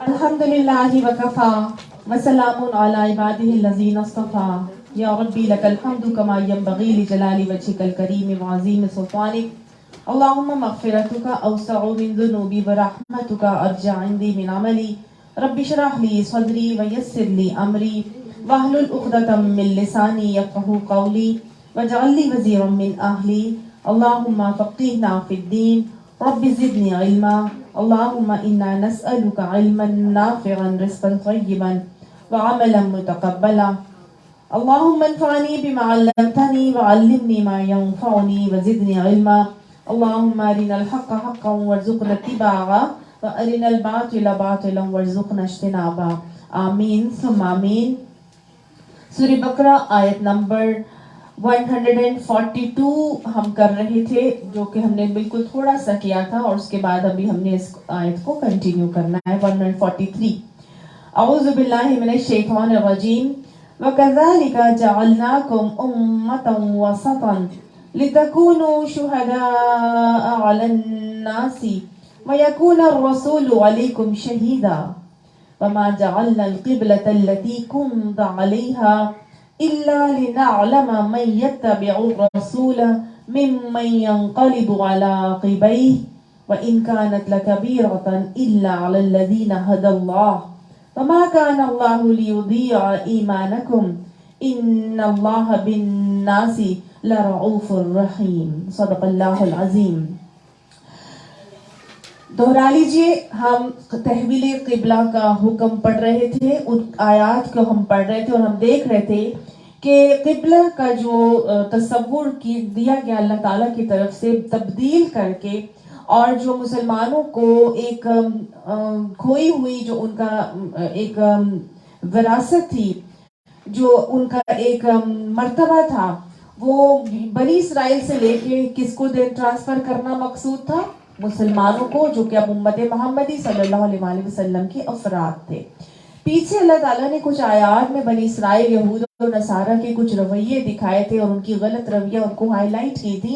الحمدللہ وکفا وسلام علی عبادہ الذین اصطفى یا ربی لک الحمد کما ینبغی لجلال وجهک الکریم وعظیم سلطانک اللہم مغفرتک اوسع من ذنوبی ورحمتک ارجع عندی من عملی رب اشرح لی صدری ویسر لی امری واحلل عقدۃ من لسانی یفقهوا قولی واجعل لی وزیرا من اہلی اللہم فقہنا فی الدین رب زدنی علما اللهم إنا نسألك علما نافعا رزقا طيبا وعملا متقبلا اللهم انفعني بما علمتني وعلمني ما ينفعني وزدني علما اللهم أرنا الحق حقا وارزقنا اتباعه وأرنا الباطل باطلا وارزقنا اجتنابه آمین ثم آمین۔ سورہ بقرہ آیت نمبر 142 ہم کر رہے تھے، جو کہ ہم نے بالکل تھوڑا سا کیا تھا، اور اس کے بعد ابھی ہم نے اس آیت کو کنٹینیو کرنا ہے۔ 143 اعوذ باللہ من الشیطان الرجیم وَكَذَلِكَ جَعَلْنَاكُمْ أُمَّةً وَسَطًا لِتَكُونُوا شُهَدَاءَ عَلَى النَّاسِ وَيَكُونَ الرَّسُولُ عَلَيْكُمْ شَهِيدًا وَمَا جَعَلْنَا الْقِبْلَةَ الَّتِي كُنْتَ عَلَيْهَا إلا لنعلم من يتبع الرسول ممن ينقلب على عقبيه وإن كانت لكبيرة إلا على الذين هدى الله وما كان الله ليضيع إيمانكم إن الله بالناس لرؤوف رحيم صدق الله العظيم۔ دہرا لیجئے، ہم تحویل قبلہ کا حکم پڑھ رہے تھے، ان آیات کو ہم پڑھ رہے تھے اور ہم دیکھ رہے تھے کہ قبلہ کا جو تصور دیا گیا اللہ تعالیٰ کی طرف سے تبدیل کر کے، اور جو مسلمانوں کو ایک کھوئی ہوئی جو ان کا ایک وراثت تھی، جو ان کا ایک مرتبہ تھا، وہ بنی اسرائیل سے لے کے کس کو ٹرانسفر کرنا مقصود تھا؟ مسلمانوں کو، جو کہ اب امت محمدی صلی اللہ علیہ وآلہ وسلم کے افراد تھے۔ پیچھے اللہ تعالیٰ نے کچھ آیات میں بنی اسرائیل، یہود و نصارہ کے کچھ رویے دکھائے تھے، اور ان کی غلط رویہ ان کو ہائی لائٹ کی تھی،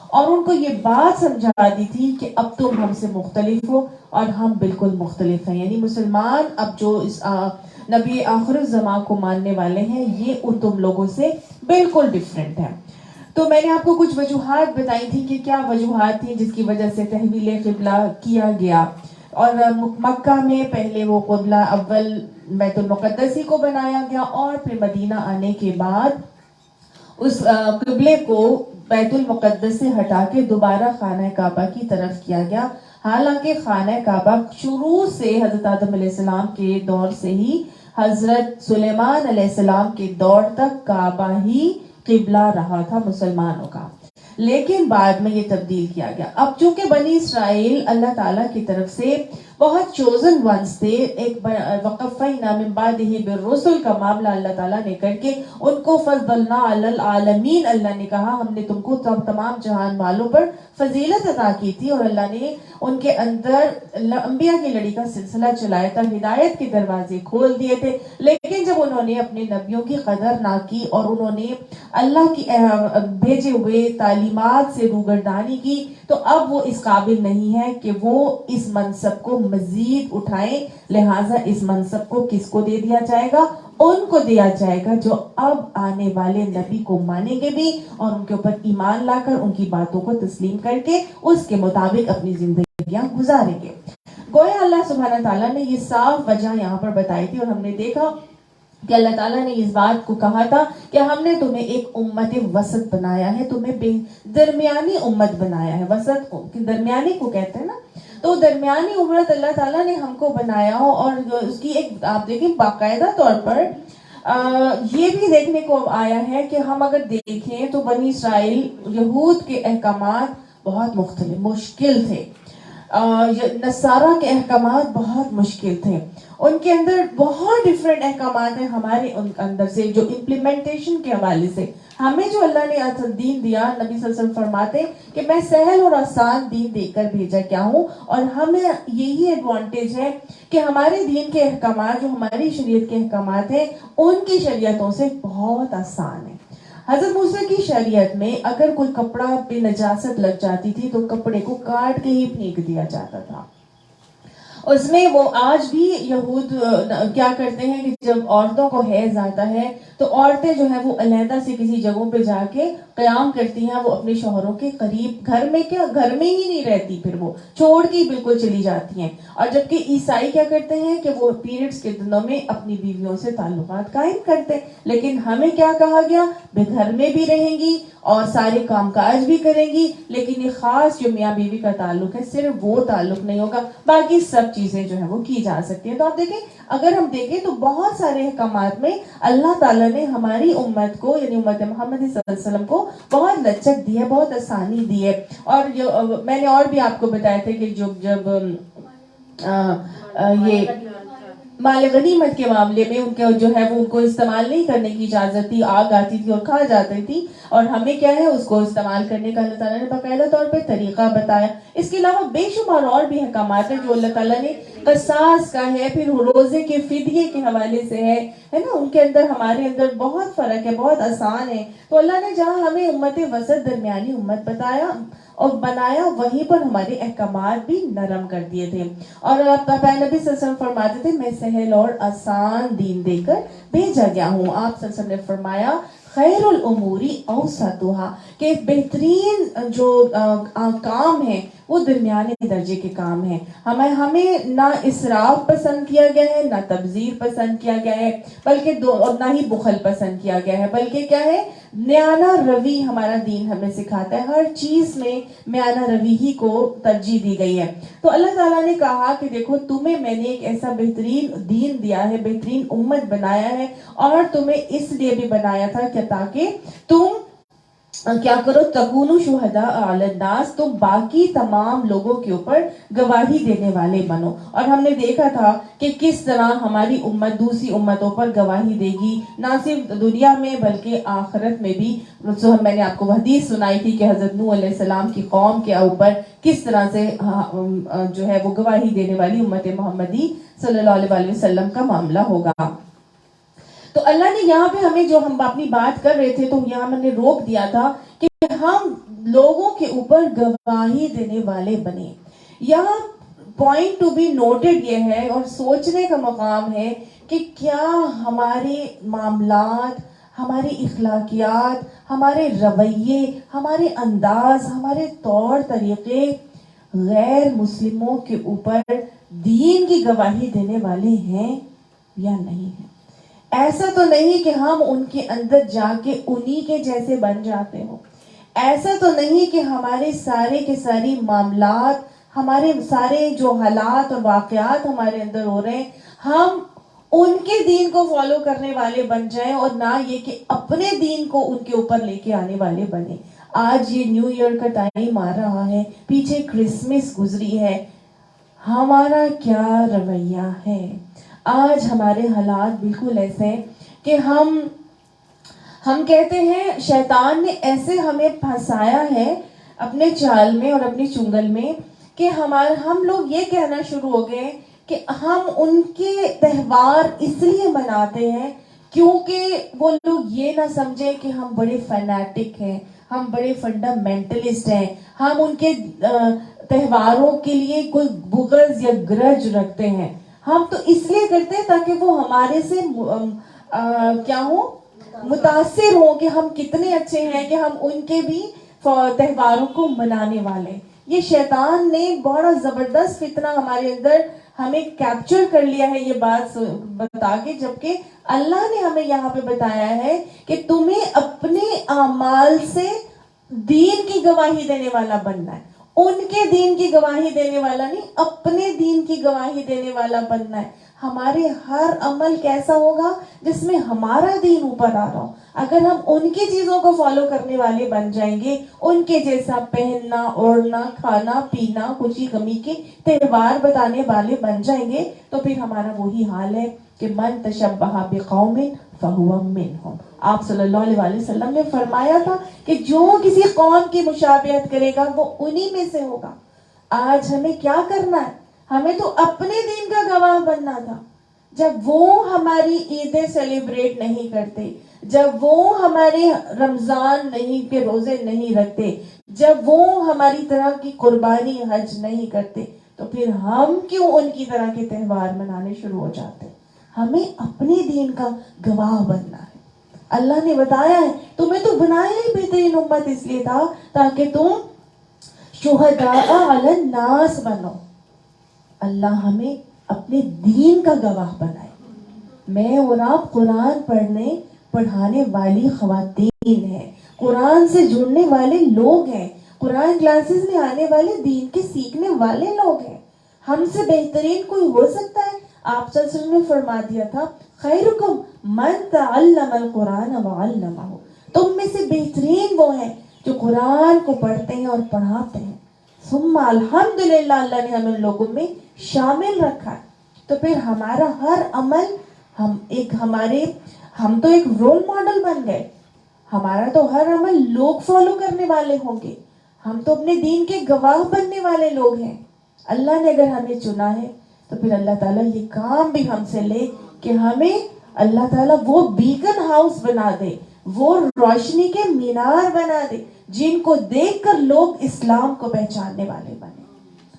اور ان کو یہ بات سمجھا دی تھی کہ اب تم ہم سے مختلف ہو اور ہم بالکل مختلف ہیں، یعنی مسلمان اب جو اس نبی آخر الزمان کو ماننے والے ہیں، یہ ان تم لوگوں سے بالکل ڈیفرنٹ ہے۔ تو میں نے آپ کو کچھ وجوہات بتائی تھی کہ کیا وجوہات تھیں جس کی وجہ سے تحویل قبلہ کیا گیا، اور مکہ میں پہلے وہ قبلہ اول بیت المقدس ہی کو بنایا گیا، اور پھر مدینہ آنے کے بعد اس قبلے کو بیت المقدس سے ہٹا کے دوبارہ خانہ کعبہ کی طرف کیا گیا۔ حالانکہ خانہ کعبہ شروع سے حضرت آدم علیہ السلام کے دور سے ہی حضرت سلیمان علیہ السلام کے دور تک کعبہ ہی قبلہ رہا تھا مسلمانوں کا، لیکن بعد میں یہ تبدیل کیا گیا۔ اب چونکہ بنی اسرائیل اللہ تعالیٰ کی طرف سے بہت چوزن ونس تھے، ایک وقفینا من بعدہ بالرسل کا معاملہ اللہ تعالیٰ نے کر کے ان کو فضلنا علی العالمین، اللہ نے کہا ہم نے تم کو تمام جہان والوں پر فضیلت عطا کی تھی، اور اللہ نے ان کے اندر انبیاء کی لڑی کا سلسلہ چلایا تھا، ہدایت کے دروازے کھول دیے تھے، لیکن جب انہوں نے اپنے نبیوں کی قدر نہ کی اور انہوں نے اللہ کی بھیجے ہوئے تعلیمات سے روگردانی کی، تو اب وہ اس قابل نہیں ہے کہ وہ اس منصب کو مزید اٹھائیں، لہٰذا اس منصب کو کس کو دے دیا جائے گا؟ ان کو دیا جائے گا جو اب آنے والے نبی کو مانیں گے بھی، اور ان کے اوپر ایمان لا کر ان کی باتوں کو تسلیم کر کے اس کے مطابق اپنی زندگیاں گزاریں گے۔ گویا اللہ سبحانہ تعالیٰ نے یہ صاف وجہ یہاں پر بتائی تھی، اور ہم نے دیکھا کہ اللہ تعالیٰ نے اس بات کو کہا تھا کہ ہم نے تمہیں ایک امت وسط بنایا ہے، تمہیں درمیانی امت بنایا ہے۔ وسط درمیانی کو کہتے ہیں نا، تو درمیانی امت اللہ تعالیٰ نے ہم کو بنایا ہو، اور اس کی ایک آپ دیکھیں باقاعدہ طور پر یہ بھی دیکھنے کو آیا ہے کہ ہم اگر دیکھیں تو بنی اسرائیل یہود کے احکامات بہت مختلف مشکل تھے، نصارہ کے احکامات بہت مشکل تھے، ان کے اندر بہت ڈیفرنٹ احکامات ہیں ہمارے ان اندر سے، جو امپلیمنٹیشن کے حوالے سے ہمیں جو اللہ نے دین دیا، نبی صلی اللہ علیہ وسلم فرماتے کہ میں سہل اور آسان دین دے کر بھیجا کیا ہوں، اور ہمیں یہی ایڈوانٹیج ہے کہ ہمارے دین کے احکامات جو ہماری شریعت کے احکامات ہیں ان کی شریعتوں سے بہت آسان ہیں۔ حضرت موسیٰ کی شریعت میں اگر کوئی کپڑا پہ نجاست لگ جاتی تھی تو کپڑے کو کاٹ کے ہی پھینک دیا جاتا تھا. اس میں وہ آج بھی یہود کیا کرتے ہیں کہ جب عورتوں کو حیض آتا ہے تو عورتیں جو ہے وہ علیحدہ سے کسی جگہوں پہ جا کے قیام کرتی ہیں, وہ اپنے شوہروں کے قریب, گھر میں ہی نہیں رہتی, پھر وہ چھوڑ کے بالکل چلی جاتی ہیں. اور جبکہ عیسائی کیا کرتے ہیں کہ وہ پیریڈز کے دنوں میں اپنی بیویوں سے تعلقات قائم کرتے ہیں. لیکن ہمیں کیا کہا گیا, گھر میں بھی رہیں گی اور سارے کام کاج بھی کریں گی, لیکن یہ خاص جو میاں بیوی کا تعلق ہے صرف وہ تعلق نہیں ہوگا, باقی سب چیزیں جو ہیں وہ کی جا سکتی ہیں. تو آپ دیکھیں, اگر ہم دیکھیں تو بہت سارے احکامات میں اللہ تعالیٰ نے ہماری امت کو یعنی امت محمد صلی اللہ علیہ وسلم کو بہت لچک دی ہے, بہت آسانی دی ہے. اور میں نے اور بھی آپ کو بتایا تھا کہ جب یہ مال غنیمت کے معاملے میں ان کے جو ہے وہ ان کو استعمال نہیں کرنے کی اجازت تھی, آگ آتی تھی اور کھا جاتی تھی, اور ہمیں کیا ہے اس کو استعمال کرنے کا اللہ تعالیٰ نے باقاعدہ طور پہ طریقہ بتایا. اس کے علاوہ بے شمار اور بھی احکامات ہیں جو اللہ تعالیٰ نے قصاص کا ہے, پھر روزے کے فدیے کے حوالے سے ہے نا, ان کے اندر ہمارے اندر بہت فرق ہے, بہت آسان ہے. تو اللہ نے جہاں ہمیں امت وسط درمیانی امت بتایا اور بنایا, وہیں پر ہمارے احکامات بھی نرم کر دیے تھے. اور نبی صلی اللہ علیہ وسلم فرماتے تھے میں سہل اور آسان دین دے کر بھیجا گیا ہوں. آپ صلی اللہ علیہ وسلم نے فرمایا خیر الاموری اوسطھا, کہ بہترین جو کام ہے وہ درمیانے درجے کے کام ہیں. ہمیں نہ اسراف پسند کیا گیا ہے, نہ تبذیر پسند کیا گیا ہے, بلکہ اور نہ ہی بخل پسند کیا گیا ہے, بلکہ کیا ہے میانہ روی ہمارا دین ہمیں سکھاتا ہے. ہر چیز میں میانہ روی ہی کو ترجیح دی گئی ہے. تو اللہ تعالیٰ نے کہا کہ دیکھو تمہیں میں نے ایک ایسا بہترین دین دیا ہے, بہترین امت بنایا ہے, اور تمہیں اس لیے بھی بنایا تھا کہ تاکہ تم کیا کرو, تکونوا شہداء علی الناس, تم باقی تمام لوگوں کے اوپر گواہی دینے والے بنو. اور ہم نے دیکھا تھا کہ کس طرح ہماری امت دوسری امتوں پر گواہی دے گی, نہ صرف دنیا میں بلکہ آخرت میں بھی. میں نے آپ کو وہ حدیث سنائی تھی کہ حضرت نوح علیہ السلام کی قوم کے اوپر کس طرح سے جو ہے وہ گواہی دینے والی امت محمدی صلی اللہ علیہ وسلم کا معاملہ ہوگا. تو اللہ نے یہاں پہ ہمیں, جو ہم اپنی بات کر رہے تھے تو یہاں میں نے روک دیا تھا کہ ہم لوگوں کے اوپر گواہی دینے والے بنے. یہاں پوائنٹ ٹو بی نوٹڈ یہ ہے اور سوچنے کا مقام ہے کہ کیا ہمارے معاملات, ہماری اخلاقیات, ہمارے رویے, ہمارے انداز, ہمارے طور طریقے غیر مسلموں کے اوپر دین کی گواہی دینے والے ہیں یا نہیں ہیں. ایسا تو نہیں کہ ہم ان کے اندر جا کے انہی کے جیسے بن جاتے ہوں. ایسا تو نہیں کہ ہمارے سارے کے ساری معاملات, ہمارے سارے جو حالات اور واقعات ہمارے اندر ہو رہے ہیں ہم ان کے دین کو فالو کرنے والے بن جائیں, اور نہ یہ کہ اپنے دین کو ان کے اوپر لے کے آنے والے بنے. آج یہ نیو ایئر کا ٹائم آ رہا ہے, پیچھے کرسمس گزری ہے, ہمارا کیا رویہ ہے؟ آج ہمارے حالات بالکل ایسے ہیں کہ ہم کہتے ہیں شیطان نے ایسے ہمیں پھنسایا ہے اپنے چال میں اور اپنی چنگل میں کہ ہم لوگ یہ کہنا شروع ہو گئے کہ ہم ان کے تہوار اس لیے مناتے ہیں کیونکہ وہ لوگ یہ نہ سمجھے کہ ہم بڑے فینیٹک ہیں, ہم بڑے فنڈامنٹلسٹ ہیں, ہم ان کے تہواروں کے لیے کوئی بغض یا گرج رکھتے ہیں. ہم تو اس لیے کرتے ہیں تاکہ وہ ہمارے سے کیا ہو, متاثر ہو کہ ہم کتنے اچھے ہیں کہ ہم ان کے بھی تہواروں کو منانے والے. یہ شیطان نے بڑا زبردست فتنہ ہمارے اندر ہمیں کیپچر کر لیا ہے یہ بات بتا کے, جبکہ اللہ نے ہمیں یہاں پہ بتایا ہے کہ تمہیں اپنے اعمال سے دین کی گواہی دینے والا بننا ہے. ان کے دین کی گواہی دینے والا نہیں, اپنے دین کی گواہی دینے والا بننا ہے. ہمارے ہر عمل کیسا ہوگا جس میں ہمارا دین اوپر آ رہا ہو. اگر ہم ان کی چیزوں کو فالو کرنے والے بن جائیں گے, ان کے جیسا پہننا, اوڑھنا, کھانا پینا, خوشی غمی کے تہوار بتانے والے بن جائیں گے, تو پھر ہمارا وہی حال ہے کہ من تشبہ بقوم فہو منہم. آپ صلی اللہ علیہ وسلم نے فرمایا تھا کہ جو کسی قوم کی مشابہت کرے گا وہ انہی میں سے ہوگا. آج ہمیں کیا کرنا ہے؟ ہمیں تو اپنے دین کا گواہ بننا تھا. جب وہ ہماری عیدیں سیلیبریٹ نہیں کرتے، جب وہ ہمارے رمضان نہیں کے روزے نہیں رکھتے، جب وہ ہماری طرح کی قربانی حج نہیں کرتے، تو پھر ہم کیوں ان کی طرح کے تہوار منانے شروع ہو جاتے؟ ہمیں اپنے دین کا گواہ بننا ہے۔ اللہ نے بتایا ہے تمہیں تو بنایا ہی بہترین امت اس لیے تھا تاکہ تم شہداء علی الناس بنو۔ اللہ ہمیں اپنے دین کا گواہ بنائے۔ میں اور آپ قرآن پڑھانے والی خواتین ہیں، قرآن سے جڑنے والے لوگ ہیں، قرآن کلاسز میں آنے والے دین کے سیکھنے والے لوگ ہیں۔ ہم سے بہترین کوئی ہو سکتا ہے؟ آپ صلی اللہ علیہ وسلم نے فرما دیا تھا خیرکم من تعلم القرآن وعلمہ، تم میں سے بہترین وہ ہیں جو قرآن کو پڑھتے ہیں اور پڑھاتے ہیں۔ ثم الحمدللہ، اللہ نے ہمیں لوگوں میں شامل رکھا ہے۔ تو پھر ہمارا ہر عمل ہم تو ایک رول ماڈل بن گئے، ہمارا تو ہر عمل لوگ فالو کرنے والے ہوں گے، ہم تو اپنے دین کے گواہ بننے والے لوگ ہیں۔ اللہ نے اگر ہمیں چنا ہے تو پھر اللہ تعالیٰ یہ کام بھی ہم سے لے کہ ہمیں اللہ تعالیٰ وہ بیکن ہاؤس بنا دے، وہ روشنی کے مینار بنا دے جن کو دیکھ کر لوگ اسلام کو پہچاننے والے بنے۔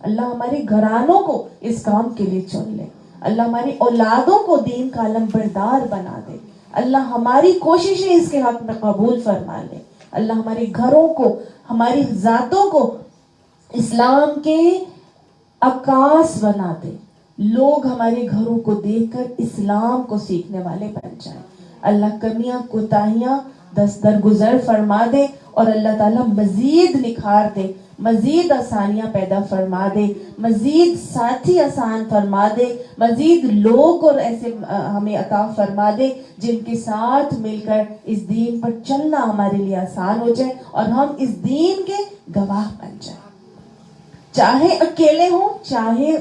اللہ ہمارے گھرانوں کو اس کام کے لیے چن لے، اللہ ہماری اولادوں کو دین کا علم بردار بنا دے، اللہ ہماری کوششیں اس کے حق میں قبول فرما لے، اللہ ہمارے گھروں کو، ہماری ذاتوں کو اسلام کے عکاس بنا دے، لوگ ہمارے گھروں کو دیکھ کر اسلام کو سیکھنے والے بن جائیں۔ اللہ کمیاں کوتاہیاں درگزر فرما دے اور اللہ تعالیٰ مزید نکھار دے، مزید آسانیاں پیدا فرما دے، مزید ساتھی آسان فرما دے، مزید لوگ اور ایسے ہمیں عطا فرما دے جن کے ساتھ مل کر اس دین پر چلنا ہمارے لیے آسان ہو جائے اور ہم اس دین کے گواہ بن جائیں، چاہے اکیلے ہوں چاہے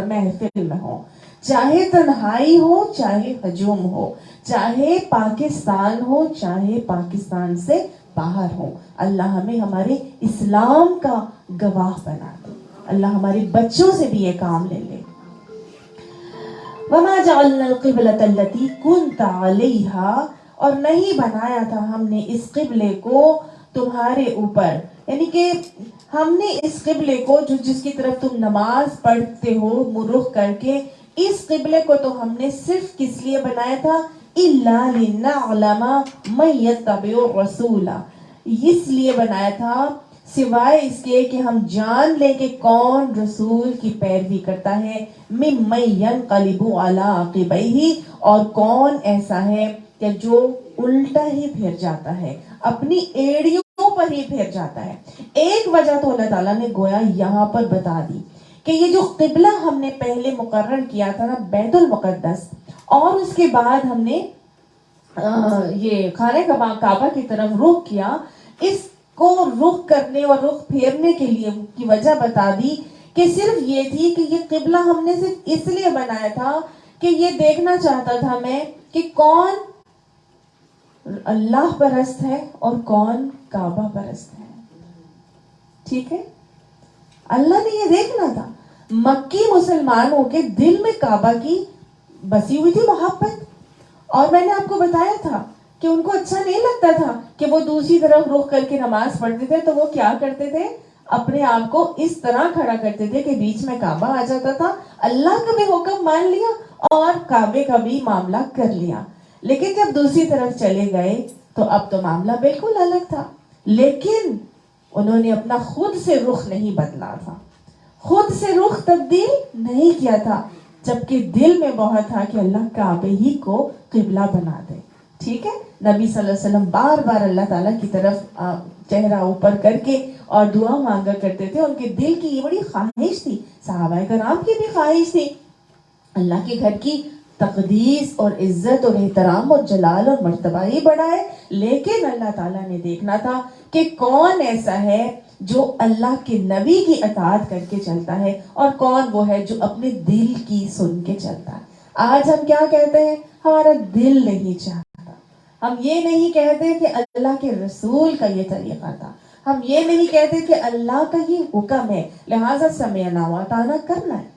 محفل میں ہوں، چاہے تنہائی ہو چاہے ہجوم ہو، چاہے پاکستان ہو چاہے پاکستان سے باہر ہو، اللہ ہمیں ہمارے اسلام کا گواہ بنا دے، اللہ ہمارے بچوں سے بھی یہ کام لے لے۔ وَمَا جَعَلْنَا الْقِبْلَةَ الَّتِي كُنْتَ عَلَيْهَا، اور نہیں بنایا تھا ہم نے اس قبلے کو تمہارے اوپر، یعنی کہ ہم نے اس قبلے کو جس کی طرف تم نماز پڑھتے ہو رخ کر کے، اس قبلے کو تو ہم نے صرف کس لیے بنایا تھا؟ إِلَّا لِنَعْلَمَ مَن يَتَّبِعُ الرَّسُولَ، اس لیے بنایا تھا سوائے اس کے کہ ہم جان لیں کہ کون رسول کی پیروی کرتا ہے، مِمَّن يَنْقَلِبُ عَلَىٰ عَقِبَيْهِ، اور کون ایسا ہے کہ جو الٹا ہی پھر جاتا ہے، اپنی ایڑیوں پر ہی پھر جاتا ہے۔ ایک وجہ تو اللہ تعالیٰ نے گویا یہاں پر بتا دی کہ یہ جو قبلہ ہم نے پہلے مقرر کیا تھا نا بیت المقدس، اور اس کے بعد ہم نے یہ خانہ کعبہ کی طرف رخ کیا، اس کو رخ کرنے اور رخ پھیرنے کے لیے کی وجہ بتا دی کہ صرف یہ تھی کہ یہ قبلہ ہم نے صرف اس لیے بنایا تھا کہ یہ دیکھنا چاہتا تھا میں کہ کون اللہ پرست ہے اور کون کعبہ پرست ہے۔ ٹھیک ہے، اللہ نے یہ دیکھنا تھا، مکی مسلمانوں کے دل میں کعبہ کی بسی ہوئی تھی محبت، اور میں نے آپ کو بتایا تھا کہ ان کو اچھا نہیں لگتا تھا کہ وہ دوسری طرف رخ کر کے نماز پڑھتے تھے، تو وہ کیا کرتے تھے؟ اپنے آپ کو اس طرح کھڑا کرتے تھے کہ بیچ میں کعبہ آ جاتا تھا، اللہ کا بھی حکم مان لیا اور کعبے کا بھی معاملہ کر لیا۔ لیکن جب دوسری طرف چلے گئے تو اب تو معاملہ بالکل الگ تھا، لیکن انہوں نے اپنا خود سے رخ نہیں بدلا تھا، خود سے رخ تبدیل نہیں کیا تھا، جبکہ دل میں بہت تھا کہ اللہ کعبے ہی کو قبلہ بنا دے۔ ٹھیک ہے، نبی صلی اللہ علیہ وسلم بار بار اللہ تعالیٰ کی طرف چہرہ اوپر کر کے اور دعا مانگا کرتے تھے، ان کے دل کی یہ بڑی خواہش تھی، صحابہ کرام کی بھی خواہش تھی، اللہ کے گھر کی تقدیس اور عزت اور احترام اور جلال اور مرتبہ ہی بڑھائے، لیکن اللہ تعالیٰ نے دیکھنا تھا کہ کون ایسا ہے جو اللہ کے نبی کی اطاعت کر کے چلتا ہے اور کون وہ ہے جو اپنے دل کی سن کے چلتا ہے۔ آج ہم کیا کہتے ہیں؟ ہمارا دل نہیں چاہتا، ہم یہ نہیں کہتے کہ اللہ کے رسول کا یہ طریقہ تھا، ہم یہ نہیں کہتے کہ اللہ کا یہ حکم ہے لہٰذا سمعنا واطعنا کرنا ہے،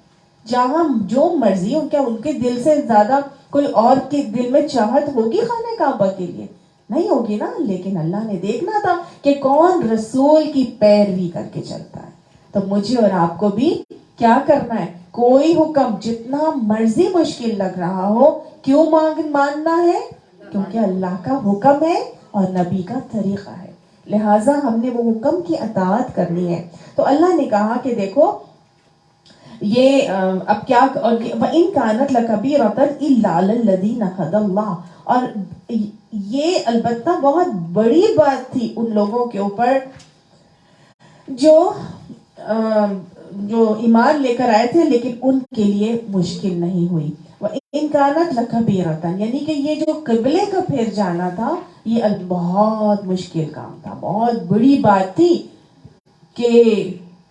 جہاں جو مرضی ہو، کیا ان کے دل سے زیادہ کوئی اور کے دل میں چاہت ہوگی خانہ کعبہ کے لیے؟ نہیں ہوگی نا. لیکن اللہ نے دیکھنا تھا کہ کون رسول کی پیروی کر کے چلتا ہے. تو مجھے اور آپ کو بھی کیا کرنا ہے؟ کوئی حکم جتنا مرضی مشکل لگ رہا ہو، کیوں ماننا ہے؟ کیونکہ اللہ کا حکم ہے اور نبی کا طریقہ ہے، لہٰذا ہم نے وہ حکم کی اطاعت کرنی ہے. تو اللہ نے کہا کہ دیکھو یہ اب کیا، وَإِن كَانَتْ لَكَبِيرَةً إِلَّا عَلَى الَّذِينَ هَدَى اللَّهُ، اور یہ البتہ بہت بڑی بات تھی ان لوگوں کے اوپر جو ایمان لے کر آئے تھے، لیکن ان کے لیے مشکل نہیں ہوئی. وَإِن كَانَتْ لَكَبِيرَةً، یعنی کہ یہ جو قبلے کا پھر جانا تھا یہ بہت مشکل کام تھا، بہت بڑی بات تھی کہ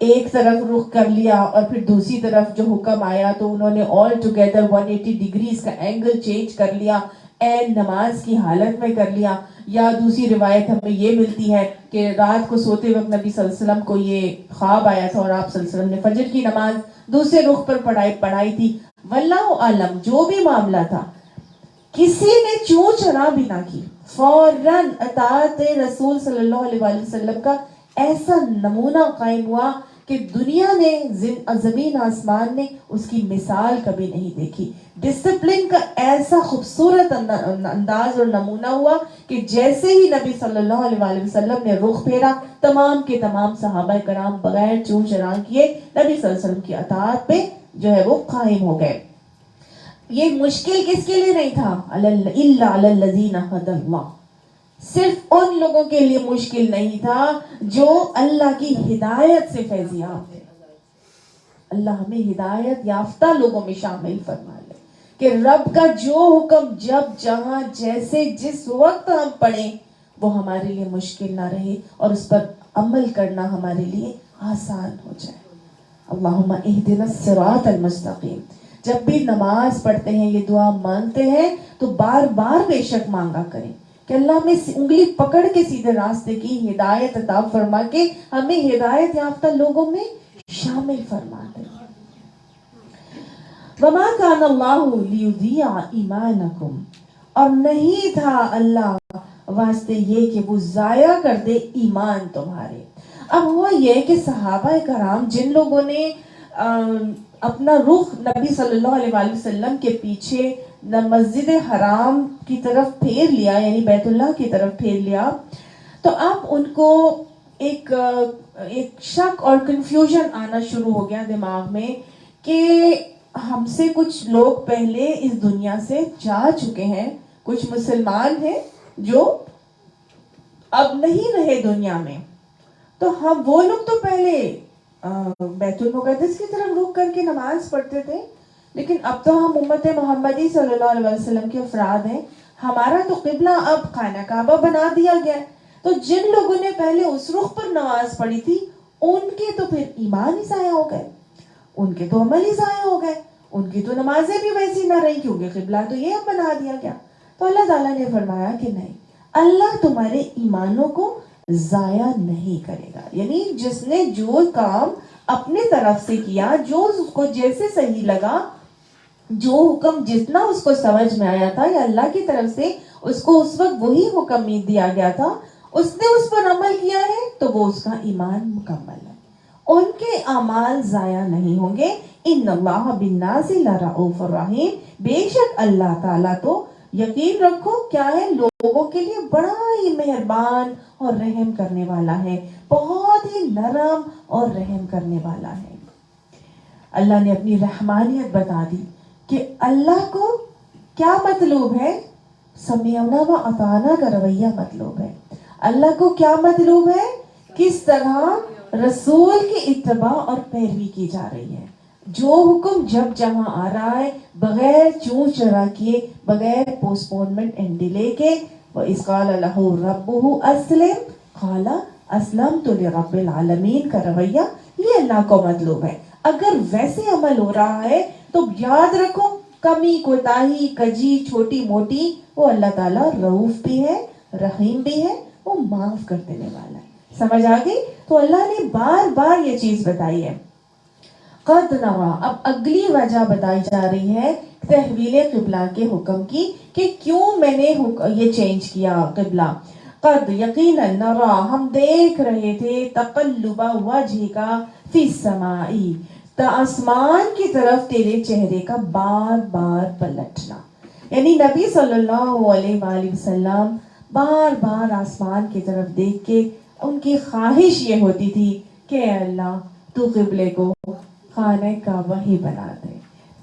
ایک طرف رخ کر لیا اور پھر دوسری طرف جو حکم آیا تو انہوں نے آل ٹوگیدر 180 ڈگریز کا اینگل چینج کر لیا، این نماز کی حالت میں کر لیا. یا دوسری روایت ہمیں یہ ملتی ہے کہ رات کو سوتے وقت نبی صلی اللہ علیہ وسلم کو یہ خواب آیا تھا اور آپ صلی اللہ علیہ وسلم نے فجر کی نماز دوسرے رخ پر پڑھائی تھی. واللہ عالم، جو بھی معاملہ تھا کسی نے چوں چرا بھی نہ کی، فوراً اطاعت رسول صلی اللہ علیہ وآلہ وسلم کا ایسا نمونہ قائم ہوا کہ دنیا نے، زمین آسمان نے اس کی مثال کبھی نہیں دیکھی. ڈسپلن کا ایسا خوبصورت انداز اور نمونہ ہوا کہ جیسے ہی نبی صلی اللہ علیہ وآلہ وسلم نے رخ پھیرا، تمام کے تمام صحابہ کرام بغیر چوں چرا کیے نبی صلی اللہ علیہ وسلم کی اطاعت پہ جو ہے وہ قائم ہو گئے. یہ مشکل کس کے لیے نہیں تھا؟ الا علی الذین ھدی اللہ، صرف ان لوگوں کے لیے مشکل نہیں تھا جو اللہ کی ہدایت سے فیضیاب تھے. اللہ ہمیں ہدایت یافتہ لوگوں میں شامل فرما لے کہ رب کا جو حکم جب جہاں جیسے جس وقت ہم پڑھیں وہ ہمارے لیے مشکل نہ رہے اور اس پر عمل کرنا ہمارے لیے آسان ہو جائے. اللہم اہدنا الصراط المستقیم. جب بھی نماز پڑھتے ہیں یہ دعا مانگتے ہیں تو بار بار بے شک مانگا کریں کہ اللہ ہمیں انگلی پکڑ کے سیدھے راستے کی ہدایت عطا فرما کے ہمیں ہدایت یافتہ لوگوں میں شامل فرما دے. وما کان اللہ لیضیع ایمانکم، اور نہیں تھا اللہ واسطے یہ کہ وہ ضائع کر دے ایمان تمہارے. اب ہوا یہ کہ صحابہ کرام جن لوگوں نے اپنا رخ نبی صلی اللہ علیہ وآلہ وسلم کے پیچھے مسجد حرام کی طرف پھیر لیا، یعنی بیت اللہ کی طرف پھیر لیا، تو اب ان کو ایک شک اور کنفیوژن آنا شروع ہو گیا دماغ میں کہ ہم سے کچھ لوگ پہلے اس دنیا سے جا چکے ہیں، کچھ مسلمان ہیں جو اب نہیں رہے دنیا میں، تو ہم وہ لوگ تو پہلے بیت المقدس کی طرف رخ کر کے نماز پڑھتے تھے، لیکن اب تو ہم امت محمدی صلی اللہ علیہ وسلم کے افراد ہیں، ہمارا تو قبلہ اب خانہ کعبہ بنا دیا گیا ہے. تو جن لوگوں نے پہلے اس رخ پر نماز پڑھی تھی ان کے تو پھر ایمان ہی ضائع ہو گئے، ان کے تو عمل ہی ضائع ہو گئے، ان کی تو نمازیں بھی ویسی نہ رہی کیونکہ قبلہ تو یہ اب بنا دیا گیا. تو اللہ تعالیٰ نے فرمایا کہ نہیں، اللہ تمہارے ایمانوں کو ضائع نہیں کرے گا. یعنی جس نے جو کام اپنے طرف سے کیا، جو اس کو جیسے صحیح لگا، جو حکم جتنا اس کو سمجھ میں آیا تھا یا اللہ کی طرف سے اس کو اس وقت وہی حکم دیا گیا تھا، اس نے اس پر عمل کیا ہے تو وہ اس کا ایمان مکمل ہے، ان کے اعمال ضائع نہیں ہوں گے. ان اللہ بالناس لرؤوف الرحیم، بے شک اللہ تعالیٰ تو یقین رکھو کیا ہے، لوگوں کے لیے بڑا ہی مہربان اور رحم کرنے والا ہے، بہت ہی نرم اور رحم کرنے والا ہے. اللہ نے اپنی رحمانیت بتا دی کہ اللہ کو کیا مطلوب ہے، سمعنا و اطعنا کا رویہ مطلوب ہے. اللہ کو کیا مطلوب ہے، کس طرح رسول کی اتباع اور پیروی کی جا رہی ہے، جو حکم جب جہاں آ رہا ہے بغیر چوں چرا کیے، بغیر پوسٹ پونمنٹ اینڈ ڈیلے کے. وَإِذْ قَالَ لَهُ رَبُّهُ أَسْلِمْ قَالَ أَسْلَمْتُ لِرَبِّ الْعَالَمِينَ کا رویہ یہ اللہ کو مطلوب ہے. اگر ویسے عمل ہو رہا ہے تو یاد رکھو کمی کوتاہی کجی چھوٹی موٹی وہ اللہ تعالیٰ رؤوف بھی ہے، رحیم بھی ہے، وہ معاف کر دینے والا ہے. سمجھ آ گئی؟ تو اللہ نے بار بار یہ چیز بتائی ہے. قد نرا، اب اگلی وجہ بتائی جا رہی ہے تحویل قبلہ کے حکم کی کہ کیوں میں نے یہ چینج کیا قبلہ. قد یقیناً نرا، ہم دیکھ رہے تھے تقلب وجہ کا فی السمائی، آسمان کی طرف تیرے چہرے کا بار بار پلٹنا. یعنی نبی صلی اللہ علیہ وآلہ وسلم بار بار آسمان کی طرف دیکھ کے ان کی خواہش یہ ہوتی تھی کہ اے اللہ تو قبلے کو خانہ کعبہ ہی بنا دے.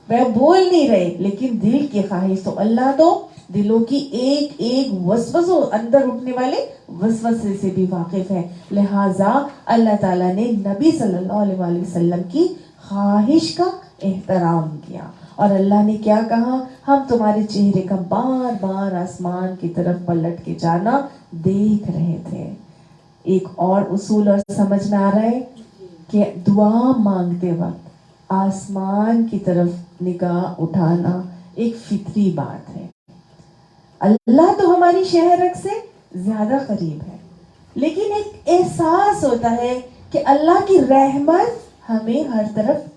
وہ بول نہیں رہے لیکن دل کی خواہش، تو اللہ تو دلوں کی ایک ایک وسوسوں اندر اٹھنے والے وسوسے سے بھی واقف ہے. لہٰذا اللہ تعالیٰ نے نبی صلی اللہ علیہ وآلہ وسلم کی خواہش کا احترام کیا اور اللہ نے کیا کہا، ہم تمہارے چہرے کا بار بار آسمان کی طرف پلٹ کے جانا دیکھ رہے تھے. ایک اور اصول اور سمجھ میں آ رہا ہے کہ دعا مانگتے وقت آسمان کی طرف نگاہ اٹھانا ایک فطری بات ہے. اللہ تو ہماری شہرک سے زیادہ قریب ہے، لیکن ایک احساس ہوتا ہے کہ اللہ کی رحمت ہمیں ہر طرف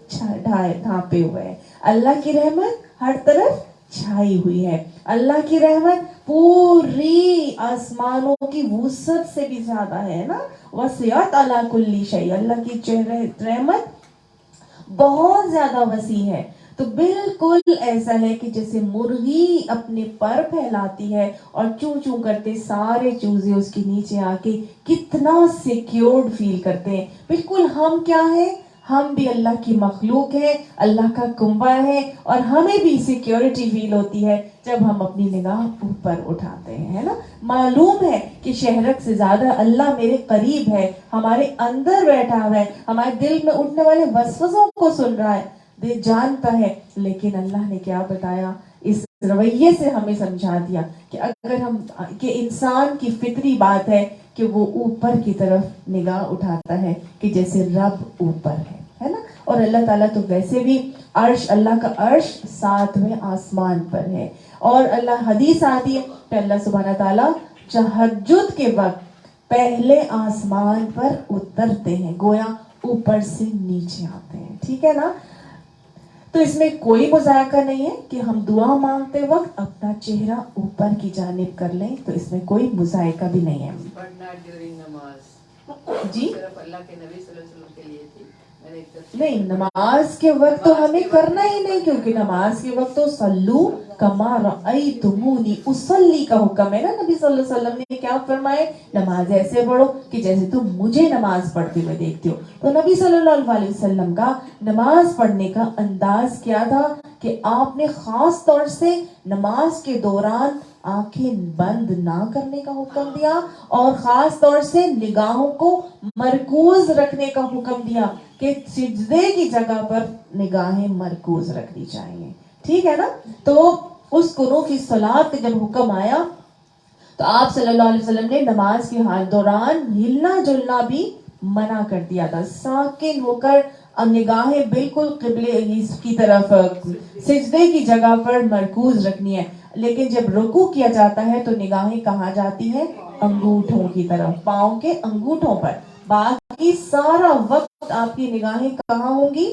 ڈھانپے ہوئے ہے. اللہ کی رحمت ہر طرف چھائی ہوئی ہے. اللہ کی رحمت پوری آسمانوں کی وسعت سے بھی زیادہ ہے نا. وسعت علی کل شیء، اللہ کی رحمت بہت زیادہ وسیع ہے. تو بالکل ایسا ہے کہ جیسے مرغی اپنے پر پھیلاتی ہے اور چوں چوں کرتے سارے چوزے اس کے نیچے آ کے کتنا سیکیورڈ فیل کرتے ہیں. بالکل ہم کیا ہیں، ہم بھی اللہ کی مخلوق ہیں، اللہ کا کنبہ ہے، اور ہمیں بھی سیکیورٹی فیل ہوتی ہے جب ہم اپنی نگاہ اوپر اٹھاتے ہیں، ہے نا. معلوم ہے کہ شہرک سے زیادہ اللہ میرے قریب ہے، ہمارے اندر بیٹھا ہوا ہے، ہمارے دل میں اٹھنے والے وسوسوں کو سن رہا ہے، دل جانتا ہے. لیکن اللہ نے کیا بتایا، اس رویے سے ہمیں سمجھا دیا کہ اگر ہم کہ انسان کی فطری بات ہے کہ وہ اوپر کی طرف نگاہ اٹھاتا ہے کہ جیسے رب اوپر ہے نا. اور اللہ تعالیٰ تو ویسے بھی عرش، اللہ کا عرش 7ویں آسمان پر ہے. اور اللہ حدیث آتی ہے کہ اللہ سبحانہ تعالیٰ تہجد کے وقت پہلے آسمان پر اترتے ہیں، گویا اوپر سے نیچے آتے ہیں. ٹھیک ہے نا. تو اس میں کوئی مذائقہ نہیں ہے کہ ہم دعا مانگتے وقت اپنا چہرہ اوپر کی جانب کر لیں، تو اس میں کوئی مذائقہ بھی نہیں ہے. جی اللہ کے نبی صلی اللہ علیہ وسلم کے لیے تھی. نہیں، نماز کے وقت تو ہمیں کرنا ہی نہیں، کیونکہ نماز کے وقت تو صلو کما رأیتمونی اصلی کا حکم ہے نا. نبی صلی اللہ علیہ وسلم نے کیا فرمائے، نماز ایسے پڑھو کہ جیسے تم مجھے نماز پڑھتے ہوئے دیکھتے ہو. تو نبی صلی اللہ علیہ وسلم کا نماز پڑھنے کا انداز کیا تھا کہ آپ نے خاص طور سے نماز کے دوران آنکھیں بند نہ کرنے کا حکم دیا، اور خاص طور سے نگاہوں کو مرکوز رکھنے کا حکم دیا کہ سجدے کی جگہ پر نگاہیں مرکوز رکھنی چاہیے. ٹھیک ہے نا. تو اس قنوت کی صلاۃ کا جب حکم آیا تو آپ صلی اللہ علیہ وسلم نے نماز کے دوران ہلنا جلنا بھی منع کر دیا تھا. ساکن ہو کر نگاہیں بالکل قبلے کی طرف سجدے کی جگہ پر مرکوز رکھنی ہے. لیکن جب رکوع کیا جاتا ہے تو نگاہیں کہاں جاتی ہیں، انگوٹھوں کی طرف، پاؤں کے انگوٹھوں پر. باقی سارا وقت آپ کی نگاہیں کہاں ہوں گی،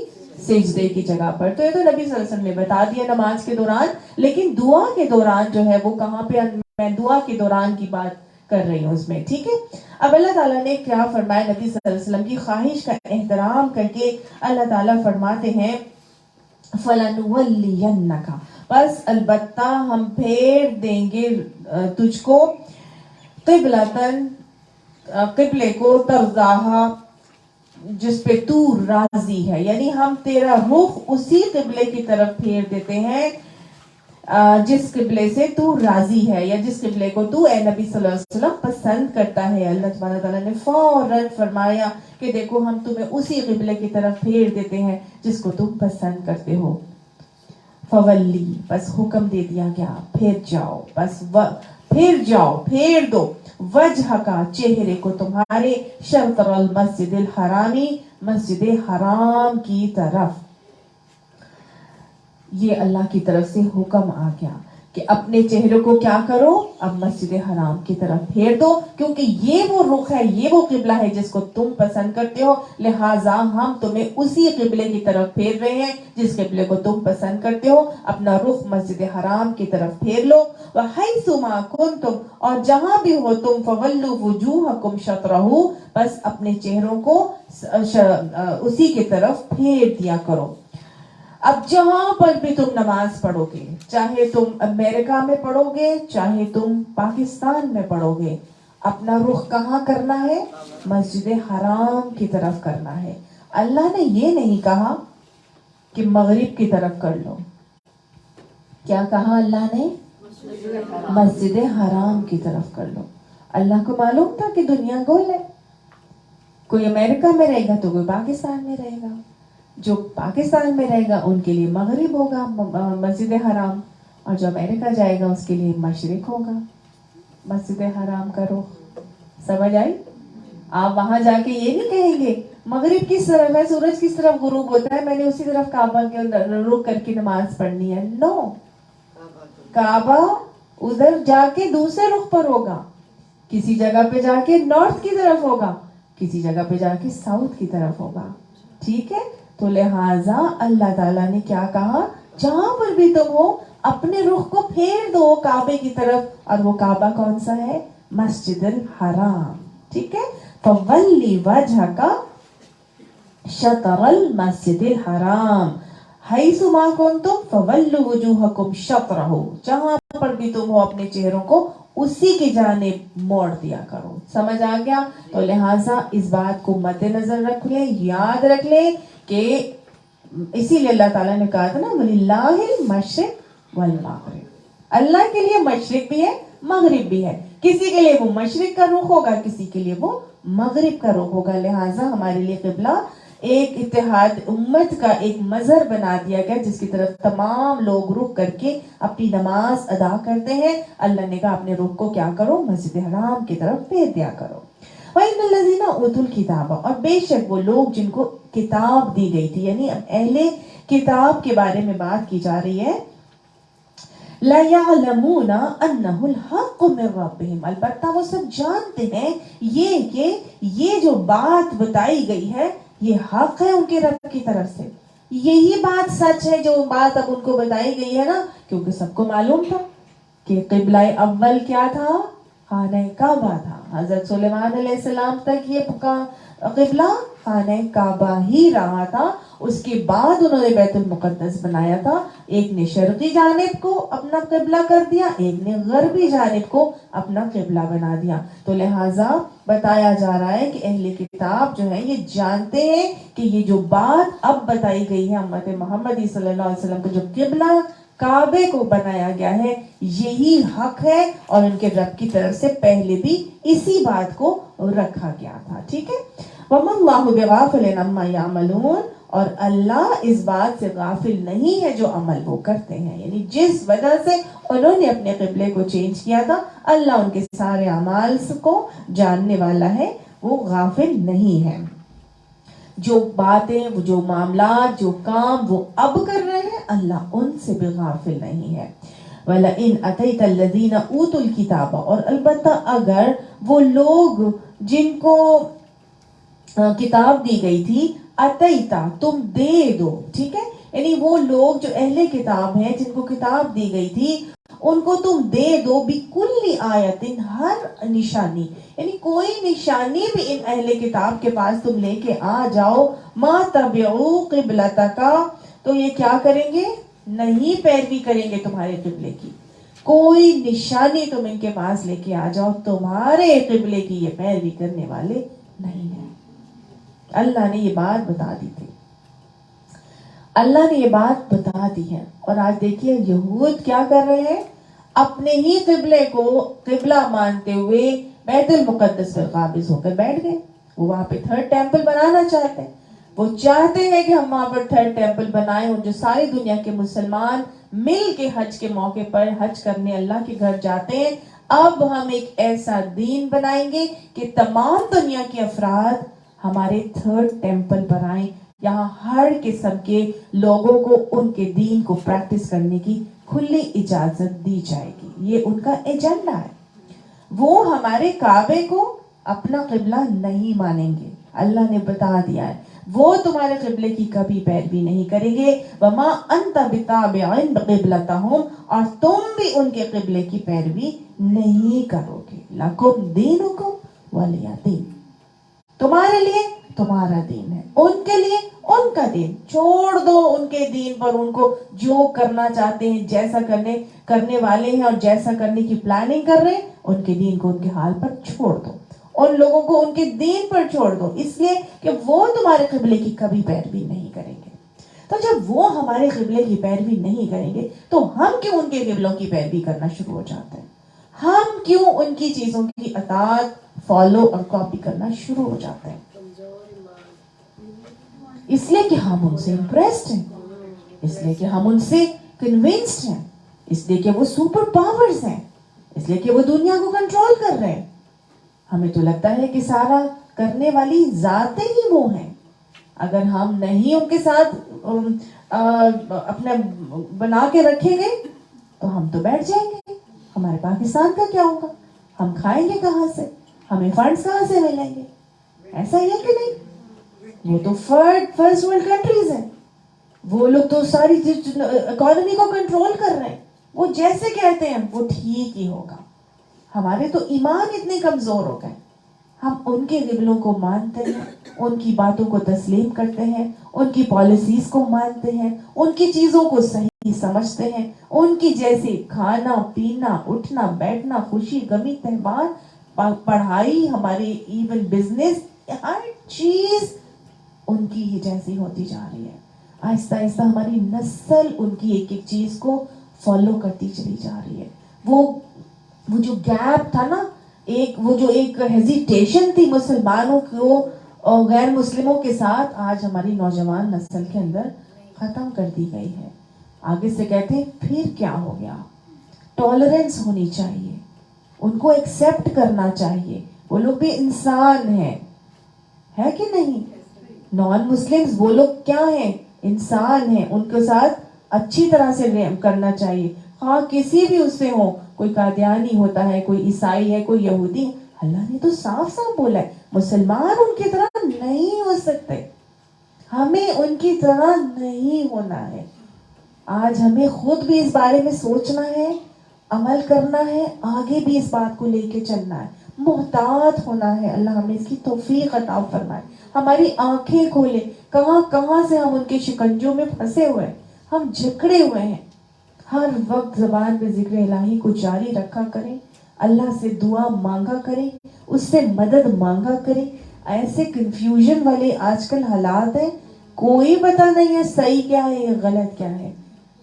سجدے کی جگہ پر. تو یہ تو نبی صلی اللہ علیہ وسلم نے بتا دیا نماز کے دوران. لیکن دعا کے دوران جو ہے وہ کہاں پہ، میں دعا کے دوران کی بات کر رہی ہوں اس میں. ٹھیک ہے. اب اللہ تعالیٰ نے کیا فرمایا، نبی صلی اللہ علیہ وسلم کی خواہش کا احترام کر کے اللہ تعالیٰ فرماتے ہیں فَلَنُوَلِّيَنَّكَ، بس البتہ ہم پھیر دیں گے تجھ کو قبلتاً، قبلے کو، ترضاہا، جس پہ تو راضی ہے. یعنی ہم تیرا رخ اسی قبلے کی طرف پھیر دیتے ہیں جس قبلے سے تو راضی ہے، یا جس قبلے کو تو اے نبی صلی اللہ علیہ وسلم پسند کرتا ہے. اللہ سبحانہ تعالیٰ نے فوراً فرمایا کہ دیکھو ہم تمہیں اسی قبلے کی طرف پھیر دیتے ہیں جس کو تم پسند کرتے ہو. فولی، بس حکم دے دیا گیا، پھر جاؤ، بس پھر جاؤ، پھیر دو وجہ کا، چہرے کو تمہارے، شطر المسجد الحرامی، مسجد حرام کی طرف. یہ اللہ کی طرف سے حکم آ گیا کہ اپنے چہروں کو کیا کرو, اب مسجد حرام کی طرف پھیر دو, کیونکہ یہ وہ رخ ہے, یہ وہ قبلہ ہے جس کو تم پسند کرتے ہو, لہٰذا ہم تمہیں اسی قبلے کی طرف پھیر رہے ہیں جس قبلے کو تم پسند کرتے ہو. اپنا رخ مسجد حرام کی طرف پھیر لو. وَحَيْثُ مَا كُنْتُمْ, اور جہاں بھی ہو تم, فَوَلُّوا وُجُوهَكُمْ شَطْرَهُ, بس اپنے چہروں کو اسی کی طرف پھیر دیا کرو. اب جہاں پر بھی تم نماز پڑھو گے, چاہے تم امریکہ میں پڑھو گے, چاہے تم پاکستان میں پڑھو گے, اپنا رخ کہاں کرنا ہے؟ مسجد حرام کی طرف کرنا ہے. اللہ نے یہ نہیں کہا کہ مغرب کی طرف کر لو. کیا کہا اللہ نے؟ مسجد حرام کی طرف کر لو. اللہ کو معلوم تھا کہ دنیا گول ہے, کوئی امریکہ میں رہے گا تو کوئی پاکستان میں رہے گا, جو پاکستان میں رہے گا ان کے لیے مغرب ہوگا مسجد حرام, اور جو امریکہ جائے گا اس کے لیے مشرق ہوگا مسجد حرام کا رخ. سمجھ آئی؟ آپ وہاں جا کے یہ نہیں کہیں گے مغرب کس طرف ہے, سورج کس طرف غروب ہوتا ہے, میں نے اسی طرف کعبہ کے اندر رک کر کے نماز پڑھنی ہے. نو, کعبہ ادھر جا کے دوسرے رخ پر ہوگا, کسی جگہ پہ جا کے نارتھ کی طرف ہوگا, کسی جگہ پہ جا کے ساؤتھ کی طرف ہوگا. ٹھیک ہے, تو لہٰذا اللہ تعالیٰ نے کیا کہا, جہاں پر بھی تم ہو اپنے رخ کو پھیر دو کعبے کی طرف, اور وہ کعبہ کون سا ہے؟ مسجد الحرام. ٹھیک ہے, فَوَلِّ وَجْهَكَ شَطْرَ الْمَسْجِدِ الْحَرَامِ حَيْثُ مَا كُنْتُمْ فَوَلُّوا وُجُوهَكُمْ شَطْرَهُ, جہاں پر بھی تم ہو اپنے چہروں کو اسی کی جانب موڑ دیا کرو. سمجھ آ گیا؟ تو لہٰذا اس بات کو مد نظر رکھ لیں, یاد رکھ لیں کہ اسی لیے اللہ تعالیٰ نے کہا تھا نا, وَلِلَّهِ الْمَشْرِقُ وَالْمَغْرِبُ, اللہ کے لیے مشرق بھی ہے مغرب بھی ہے. کسی کے لیے وہ مشرق کا رخ ہوگا, کسی کے لیے وہ مغرب کا رخ ہوگا. لہٰذا ہمارے لیے قبلہ ایک اتحاد امت کا ایک مظہر بنا دیا گیا جس کی طرف تمام لوگ رخ کر کے اپنی نماز ادا کرتے ہیں. اللہ نے کہا اپنے رخ کو کیا کرو, مسجد حرام کی طرف پھیر دیا کرو. وَإِنَّ الَّذِينَ أُوتُوا الْكِتَابَ, اور بے شک وہ لوگ جن کو کتاب دی گئی تھی, یعنی اہل کتاب کے بارے میں بات کی جا رہی ہے, لَيَعْلَمُونَ أَنَّهُ الْحَقُّ مِنْ رَبِّهِمْ, البتہ وہ سب جانتے ہیں یہ کہ یہ جو بات بتائی گئی ہے یہ حق ہے ان کے رب کی طرف سے. یہی بات سچ ہے جو بات اب ان کو بتائی گئی ہے نا, کیونکہ سب کو معلوم تھا کہ قبلہ اول کیا تھا, خانہ کعبہ تھا. حضرت سلیمان علیہ السلام تک یہ قبلہ خانہ کعبہ ہی رہا تھا. اس کے بعد انہوں نے بیت المقدس بنایا تھا. ایک نے شرقی جانب کو اپنا قبلہ کر دیا, ایک نے غربی جانب کو اپنا قبلہ بنا دیا. تو لہٰذا بتایا جا رہا ہے کہ اہل کتاب جو ہیں یہ جانتے ہیں کہ یہ جو بات اب بتائی گئی ہے امت محمدی صلی اللہ علیہ وسلم کو جو قبلہ کعبے کو بنایا گیا ہے یہی حق ہے, اور ان کے رب کی طرف سے پہلے بھی اسی بات کو رکھا گیا تھا. ٹھیک ہے, وَمَا اللَّهُ بِغَافِلٍ عَمَّا يَعْمَلُونَ, اور اللہ اس بات سے غافل نہیں ہے جو عمل وہ کرتے ہیں. یعنی جس وجہ سے انہوں نے اپنے قبلے کو چینج کیا تھا, اللہ ان کے سارے اعمال کو جاننے والا ہے, وہ غافل نہیں ہے. جو باتیں, وہ جو معاملات, جو کام وہ اب کر رہے ہیں, اللہ ان سے بھی غافل نہیں ہے. وَلَئِنْ أَتَيْتَ الَّذِينَ أُوتُوا الْكِتَابَ, اور البتہ اگر وہ لوگ جن کو کتاب دی گئی تھی, اتیتا تم دے دو. ٹھیک ہے, یعنی وہ لوگ جو اہل کتاب ہیں جن کو کتاب دی گئی تھی ان کو تم دے دو, بِكُلِّ آیَةٍ, ہر نشانی, یعنی کوئی نشانی بھی ان اہل کتاب کے پاس تم لے کے آ جاؤ, مَا تَبِعُوا قِبْلَتَكَ, تو یہ کیا کریں گے, نہیں پیروی کریں گے تمہارے قبلے کی. کوئی نشانی تم ان کے پاس لے کے آ جاؤ, تمہارے قبلے کی یہ پیروی کرنے والے نہیں ہیں. اللہ نے یہ بات بتا دی تھی, اللہ نے یہ بات بتا دی ہے. اور آج دیکھیے یہود کیا کر رہے ہیں, اپنے ہی قبلے کو قبلہ مانتے ہوئے بیت المقدس پر قابض ہو کر بیٹھ گئے. وہ وہاں پہ تھرڈ ٹیمپل بنانا چاہتے ہیں, وہ چاہتے ہیں کہ ہم وہاں پر تھرڈ ٹیمپل بنائیں, اور جو ساری دنیا کے مسلمان مل کے حج کے موقع پر حج کرنے اللہ کے گھر جاتے ہیں, اب ہم ایک ایسا دین بنائیں گے کہ تمام دنیا کے افراد ہمارے تھرڈ ٹیمپل پر آئیں, یہاں ہر قسم کے لوگوں کو ان کے دین کو پریکٹس کرنے کی کھلی اجازت دی جائے گی. یہ ان کا ایجنڈا ہے. وہ ہمارے کعبے کو اپنا قبلہ نہیں مانیں گے. اللہ نے بتا دیا ہے وہ تمہارے قبلے کی کبھی پیروی نہیں کریں گے. وما انت بتابع قبلتهم, اور تم بھی ان کے قبلے کی پیروی نہیں کرو گے. لکم دینکم ولی دین, تمہارے لیے تمہارا دین ہے, ان کے لیے ان کا دین. چھوڑ دو ان کے دین پر, ان کو جو کرنا چاہتے ہیں, جیسا کرنے والے ہیں اور جیسا کرنے کی پلاننگ کر رہے ہیں, ان کے دین کو ان کے حال پر چھوڑ دو. ان لوگوں کو ان کے دین پر چھوڑ دو, اس لیے کہ وہ تمہارے قبلے کی کبھی پیروی نہیں کریں گے. تو جب وہ ہمارے قبلے کی پیروی نہیں کریں گے تو ہم کیوں ان کے قبلوں کی پیروی کرنا شروع ہو جاتے ہیں؟ ہم کیوں ان کی چیزوں کی اطاعت, فالو اور کاپی کرنا شروع ہو جاتے ہیں؟ اس لیے کہ ہم ان سے امپریسڈ ہیں, اس لیے کہ ہم ان سے کنونسڈ ہیں, اس لیے کہ وہ سپر پاورز ہیں, اس لیے کہ وہ دنیا کو کنٹرول کر رہے ہیں. ہمیں تو لگتا ہے کہ سارا کرنے والی ذاتیں ہی وہ ہیں. اگر ہم نہیں ان کے ساتھ اپنے بنا کے رکھیں گے تو ہم تو بیٹھ جائیں گے. ہمارے پاکستان کا کیا ہوگا؟ ہم کھائیں گے کہاں سے؟ ہمیں فنڈز کہاں سے ملیں گے؟ ایسا ہی ہے کہ نہیں؟ وہ تو فرسٹ ورلڈ کنٹریز ہیں, وہ لوگ تو ساری اکانومی کو کنٹرول کر رہے ہیں. وہ جیسے کہتے ہیں وہ ٹھیک ہی ہوگا. ہمارے تو ایمان اتنے کمزور ہو گئے, ہم ان کے قبلوں کو مانتے ہیں, ان کی باتوں کو تسلیم کرتے ہیں, ان کی پالیسیز کو مانتے ہیں, ان کی چیزوں کو صحیح سمجھتے ہیں, ان کی جیسے کھانا پینا, اٹھنا بیٹھنا, خوشی غمی, تہوار, پڑھائی, ہماری ایون بزنس, ہر چیز ان کی ہی جیسی ہوتی جا رہی ہے. آہستہ آہستہ ہماری نسل ان کی ایک ایک چیز کو فالو کرتی چلی جا رہی ہے. وہ جو گیپ تھا نا, وہ جو ایک ہیزیٹیشن تھی مسلمانوں کو اور غیر مسلموں کے ساتھ, آج ہماری نوجوان نسل کے اندر ختم کر دی گئی ہے. آگے سے کہتے ہیں پھر کیا ہو گیا؟ ٹالرنس ہونی چاہیے, ان کو ایکسیپٹ کرنا چاہیے, وہ لوگ بھی انسان ہیں, ہے کہ نہیں؟ نان مسلمز وہ لوگ کیا ہیں؟ انسان ہیں, ان کے ساتھ اچھی طرح سے کرنا چاہیے. ہاں کسی بھی اس سے ہو, کوئی قادیانی ہوتا ہے, کوئی عیسائی ہے, کوئی یہودی ہے, اللہ نے تو صاف صاف بولا ہے مسلمان ان کی طرح نہیں ہو سکتے, ہمیں ان کی طرح نہیں ہونا ہے. آج ہمیں خود بھی اس بارے میں سوچنا ہے, عمل کرنا ہے, آگے بھی اس بات کو لے کے چلنا ہے, محتاط ہونا ہے. اللہ ہمیں اس کی توفیق عطا فرمائے, ہماری آنکھیں کھولے. کہاں کہاں سے ہم ان کے شکنجوں میں پھنسے ہوئے ہیں, ہم جکڑے ہوئے ہیں. ہر وقت زبان پہ ذکر الہی کو جاری رکھا کریں, اللہ سے دعا مانگا کریں, اس سے مدد مانگا کریں. ایسے کنفیوژن والے آج کل حالات ہیں, کوئی پتہ نہیں ہے صحیح کیا ہے یا غلط کیا ہے.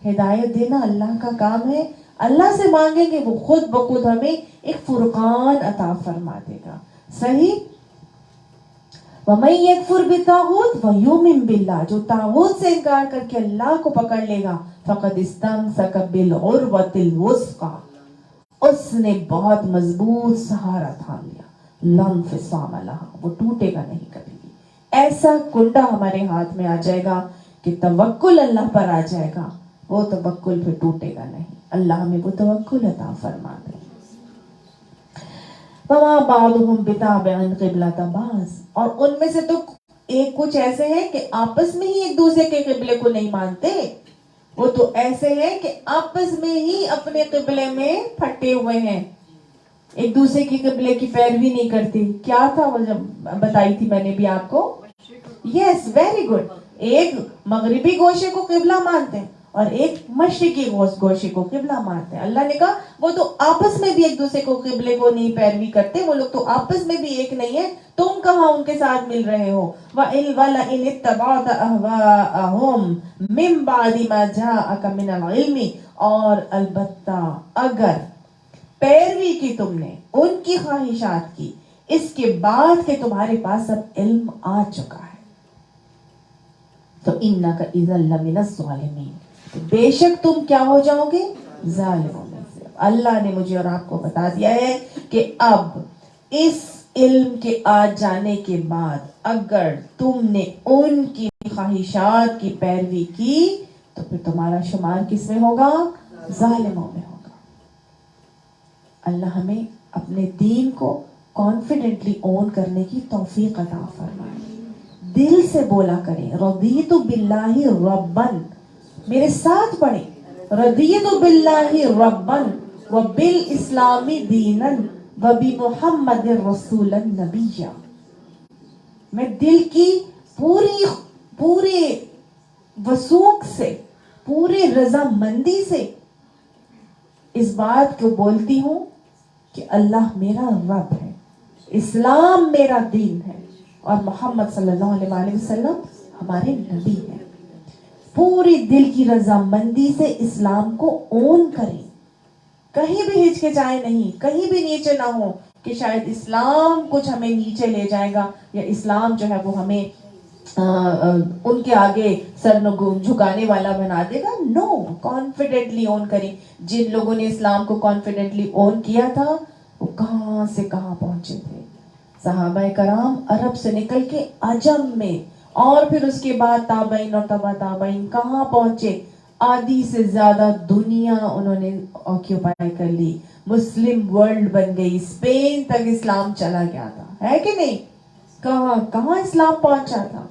ہدایت دینا اللہ کا کام ہے, اللہ سے مانگیں گے وہ خود بخود ہمیں ایک فرقان عطا فرما دے گا. صحیح؟ وَمَن يَكْفُرْ بِالطَّاغُوتِ وَيُؤْمِن بِاللَّهِ, جو طاغوت سے انکار کر کے اللہ کو پکڑ لے گا, فَقَدِ اسْتَمْسَكَ بِالْعُرْوَةِ الْوُثْقَىٰ, اس نے بہت مضبوط سہارا تھام لیا. لَا انفِصَامَ لَهَا, وہ ٹوٹے گا نہیں کبھی بھی. ایسا کنڈا ہمارے ہاتھ میں آ جائے گا کہ توکل اللہ پر آ جائے گا, وہ توکل پھر ٹوٹے گا نہیں. اللہ ہمیں وہ توکل عطا فرما دے. وَمَا بَعْضُهُمْ بِتَابِعٍ قِبْلَةَ بَعْضٍ, اور ان میں سے تو ایک کچھ ایسے ہیں کہ آپس میں ہی ایک دوسرے کے قبلے کو نہیں مانتے. وہ تو ایسے ہیں کہ آپس میں ہی اپنے قبلے میں پھٹے ہوئے ہیں, ایک دوسرے کی قبلے کی پیروی نہیں کرتی. کیا تھا وہ جب بتائی تھی میں نے بھی آپ کو؟ یس, ویری گڈ. ایک مغربی گوشے کو قبلہ مانتے ہیں اور ایک مشرقی گوشے کو قبلہ مانتے ہیں. اللہ نے کہا وہ تو آپس میں بھی ایک دوسرے کو قبلے کو نہیں پیروی کرتے, وہ لوگ تو آپس میں بھی ایک نہیں ہے, تم کہاں ان کے ساتھ مل رہے ہو. وَإِنْ اتَّبَعْتَ أَهْوَاءَهُمْ مِنْ بَعْدِ مَا جَاءَكَ مِنَ الْعِلْمِ, اور البتہ اگر پیروی کی تم نے ان کی خواہشات کی اس کے بعد کہ تمہارے پاس اب علم آ چکا ہے, تو إِنَّكَ إِذًا لَمِنَ الظَّالِمِينَ, تو بے شک تم کیا ہو جاؤ گے؟ ظالموں میں سے. اللہ نے مجھے اور آپ کو بتا دیا ہے کہ اب اس علم کے آ جانے کے بعد اگر تم نے ان کی خواہشات کی پیروی کی تو پھر تمہارا شمار کس میں ہوگا؟ ظالموں میں ہوگا. اللہ ہمیں اپنے دین کو کانفیڈنٹلی اون کرنے کی توفیق عطا فرمائے. دل سے بولا کریں رضیت باللہ ربن. میرے ساتھ پڑھیں رضیت باللہ ربن وبالاسلام دینا وبمحمد رسولا نبیا. میں دل کی پورے وثوق سے, پورے رضامندی سے اس بات کو بولتی ہوں کہ اللہ میرا رب ہے, اسلام میرا دین ہے, اور محمد صلی اللہ علیہ وآلہ وسلم ہمارے نبی ہیں. پوری دل کی رضامندی سے اسلام کو اون کریں, کہیں بھی ہچکچائے نہیں, کہیں بھی نیچے نہ ہو کہ شاید اسلام کچھ ہمیں نیچے لے جائے گا یا اسلام جو ہے وہ ہمیں ان کے آگے سر جھکانے والا بنا دے گا. نو, کانفیڈنٹلی اون کریں. جن لوگوں نے اسلام کو کانفیڈنٹلی اون کیا تھا وہ کہاں سے کہاں پہنچے تھے. صحابہ کرام عرب سے نکل کے عجم میں, اور پھر اس کے بعد تابعین اور تبع تابعین کہاں پہنچے. آدھی سے زیادہ دنیا انہوں نے آکیوپائی کر لی, مسلم ورلڈ بن گئی, اسپین تک اسلام چلا گیا تھا, ہے کہ نہیں. کہاں کہاں اسلام پہنچا تھا.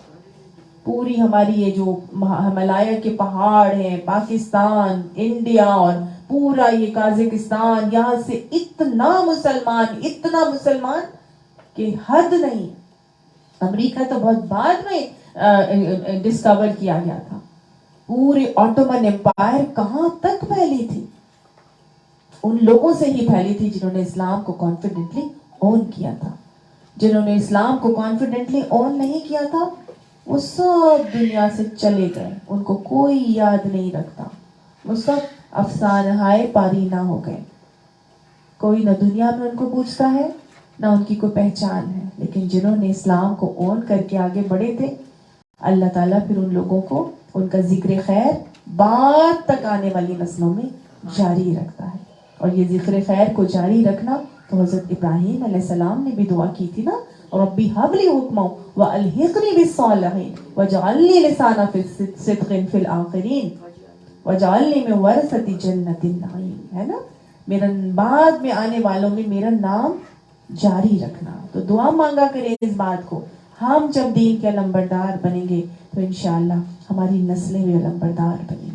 پوری ہماری یہ جو ہمالیہ کے پہاڑ ہیں, پاکستان, انڈیا اور پورا یہ قازقستان, یہاں سے اتنا مسلمان کہ حد نہیں. امریکہ تو بہت بعد میں ڈسکور کیا گیا تھا. پورے آٹومن امپائر کہاں تک پھیلی تھی, ان لوگوں سے ہی پھیلی تھی جنہوں نے اسلام کو کانفیڈنٹلی اون کیا تھا. جنہوں نے اسلام کو کانفیڈنٹلی اون نہیں کیا تھا وہ سب دنیا سے چلے گئے, ان کو کوئی یاد نہیں رکھتا, وہ سب افسانہ ہائے پاری نہ ہو گئے. کوئی نہ دنیا میں ان کو پوچھتا ہے نہ ان کی کوئی پہچان ہے. لیکن جنہوں نے اسلام کو اون کر کے آگے بڑھے تھے, اللہ تعالیٰ پھر ان لوگوں کو ان کا ذکر خیر بعد تک آنے والی نسلوں میں جاری رکھتا ہے. اور یہ ذکر خیر کو جاری رکھنا تو حضرت ابراہیم علیہ السلام نے بھی دعا کی تھی نا, ربی ہب لی حکما والحقنی بالصالحین واجعلنی لسان صدق فی الاخرین واجعلنی من ورثۃ جنۃ النعیم. ہے نا, میرا بعد میں آنے والوں میں میرا نام جاری رکھنا. تو دعا مانگا کریں اس بات کو. ہم جب دین کے علمبردار بنیں گے تو انشاءاللہ ہماری نسلیں بھی علمبردار بنیں گی.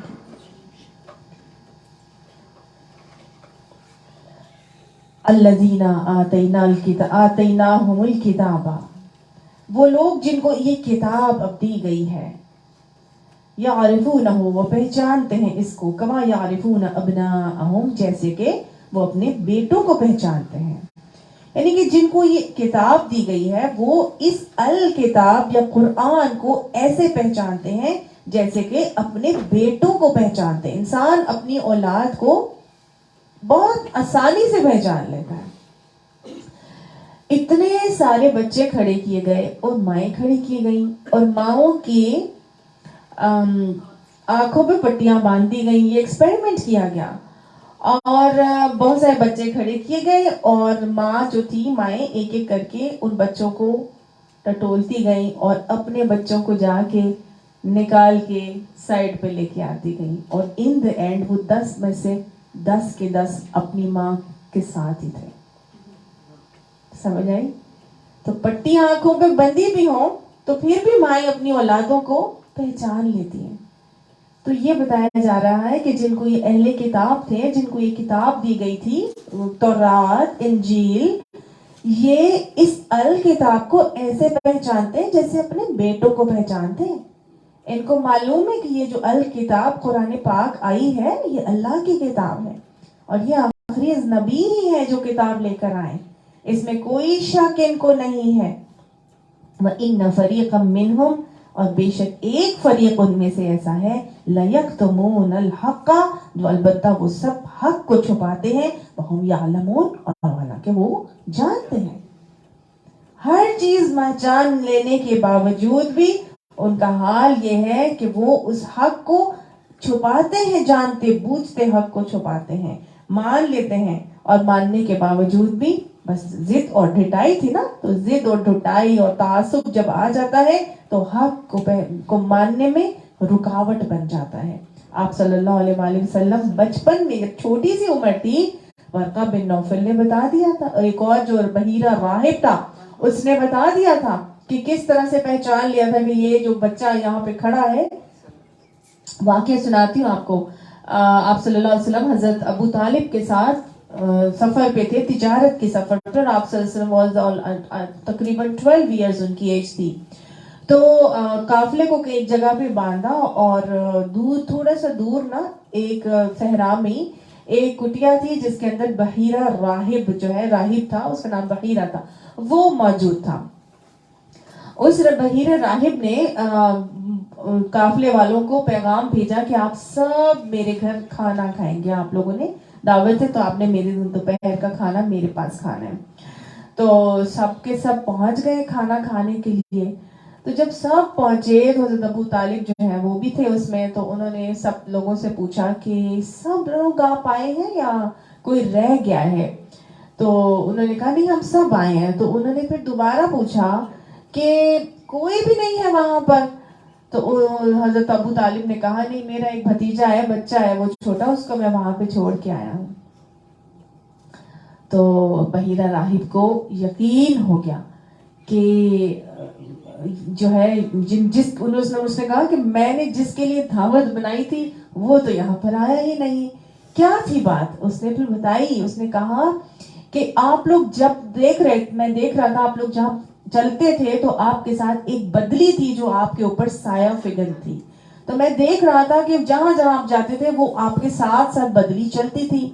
الذین آتیناہم الکتاب, وہ لوگ جن کو یہ کتاب اب دی گئی ہے, یعرفونہ, وہ پہچانتے ہیں اس کو, کما یعرفون ابناءہم, جیسے کہ وہ اپنے بیٹوں کو پہچانتے ہیں. یعنی کہ جن کو یہ کتاب دی گئی ہے وہ اس الکتاب یا قرآن کو ایسے پہچانتے ہیں جیسے کہ اپنے بیٹوں کو پہچانتے ہیں. انسان اپنی اولاد کو بہت آسانی سے پہچان لیتا ہے. اتنے سارے بچے کھڑے کیے گئے اور مائیں کھڑی کی گئیں, اور ماؤں کی آنکھوں پہ پٹیاں باندھ دی گئیں. یہ ایکسپیریمنٹ کیا گیا, اور بہت سارے بچے کھڑے کیے گئے, اور ماں جو تھی, مائیں ایک ایک کر کے ان بچوں کو ٹٹولتی گئیں اور اپنے بچوں کو جا کے نکال کے سائڈ پہ لے کے آتی گئیں. اور ان دی اینڈ وہ 10 میں سے 10 کے 10 اپنی ماں کے ساتھ ہی تھے. سمجھ آئی؟ تو پٹی آنکھوں پہ بندی بھی ہوں تو پھر بھی مائیں اپنی اولادوں کو پہچان لیتی ہیں. تو یہ بتایا جا رہا ہے کہ جن کو یہ اہل کتاب تھے, جن کو یہ کتاب دی گئی تھی, تورات, انجیل, یہ اس الکتاب کو ایسے پہچانتے ہیں جیسے اپنے بیٹوں کو پہچانتے ہیں. ان کو معلوم ہے کہ یہ جو الکتاب قرآن پاک آئی ہے یہ اللہ کی کتاب ہے, اور یہ آخری نبی ہی ہے جو کتاب لے کر آئے. اس میں کوئی شک ان کو نہیں ہے. وَإِنَّ فَرِيقًا مِّنْهُمْ, اور بے شک ایک فریق ان میں سے ایسا ہے, لَيَكْتُمُونَ الْحَقَّ, جو البتہ وہ سب حق کو چھپاتے ہیں, وَهُمْ يَعْلَمُونَ, اور حالانکہ وہ جانتے ہیں. ہر چیز پہچان لینے کے باوجود بھی ان کا حال یہ ہے کہ وہ اس حق کو چھپاتے ہیں, جانتے بوجھتے حق کو چھپاتے ہیں, مان لیتے ہیں, اور ماننے کے باوجود بھی بس ضد اور ڈھٹائی تھی نا, تو ضد اور ڈھٹائی اور تعصب جب آ جاتا ہے تو حق کو ماننے میں رکاوٹ بن جاتا ہے. آپ صلی اللہ علیہ وآلہ وسلم بچپن میں جب چھوٹی سی عمر تھی ورقہ بن نوفل نے بتا دیا تھا, اور ایک اور جو بحیرہ راہب تھا اس نے بتا دیا تھا کہ کس طرح سے پہچان لیا تھا کہ یہ جو بچہ یہاں پہ کھڑا ہے. واقعہ سناتی ہوں آپ کو. آپ صلی اللہ علیہ وسلم حضرت ابو طالب کے ساتھ سفر پہ تھے, تجارت کے سفر پر, اور آپ صلی اللہ علیہ وسلم تقریباً 12 ایئرز ان کی ایج تھی. تو قافلے کو ایک جگہ پہ باندھا, اور دور تھوڑا سا دور نا ایک صحرا میں ایک کٹیا تھی جس کے اندر بحیرہ راہب جو ہے, راہب تھا, اس کا نام بحیرہ تھا, وہ موجود تھا. اس بحیرہ راہب نے قافلے والوں کو پیغام بھیجا کہ آپ سب میرے گھر کھانا کھائیں گے, آپ لوگوں نے دعوت ہے تو آپ نے میرے دوپہر کا کھانا میرے پاس کھانا ہے. تو سب کے سب پہنچ گئے کھانا کھانے کے لیے. تو جب سب پہنچے تو حضرت ابو طالب جو ہے وہ بھی تھے اس میں. تو انہوں نے سب لوگوں سے پوچھا کہ سب لوگ آپ آئے ہیں یا کوئی رہ گیا ہے؟ تو انہوں نے کہا نہیں ہم سب آئے ہیں. تو انہوں نے پھر دوبارہ پوچھا کہ کوئی بھی نہیں ہے وہاں پر؟ تو حضرت ابو طالب نے کہا نہیں, میرا ایک بھتیجا ہے, بچہ ہے وہ چھوٹا, اس کو میں وہاں پہ چھوڑ کے آیا ہوں. تو بحیرہ راہب کو یقین ہو گیا کہ جو ہے اس نے کہا کہ میں نے جس کے لیے دعوت بنائی تھی وہ تو یہاں پر آیا ہی نہیں. کیا تھی بات؟ اس نے پھر بتائی. اس نے کہا کہ آپ لوگ جب میں دیکھ رہا تھا آپ لوگ جہاں چلتے تھے تو آپ کے ساتھ ایک بدلی تھی جو آپ کے اوپر سایہ فگر تھی. تو میں دیکھ رہا تھا کہ جہاں جہاں آپ جاتے تھے وہ آپ کے ساتھ ساتھ بدلی چلتی تھی,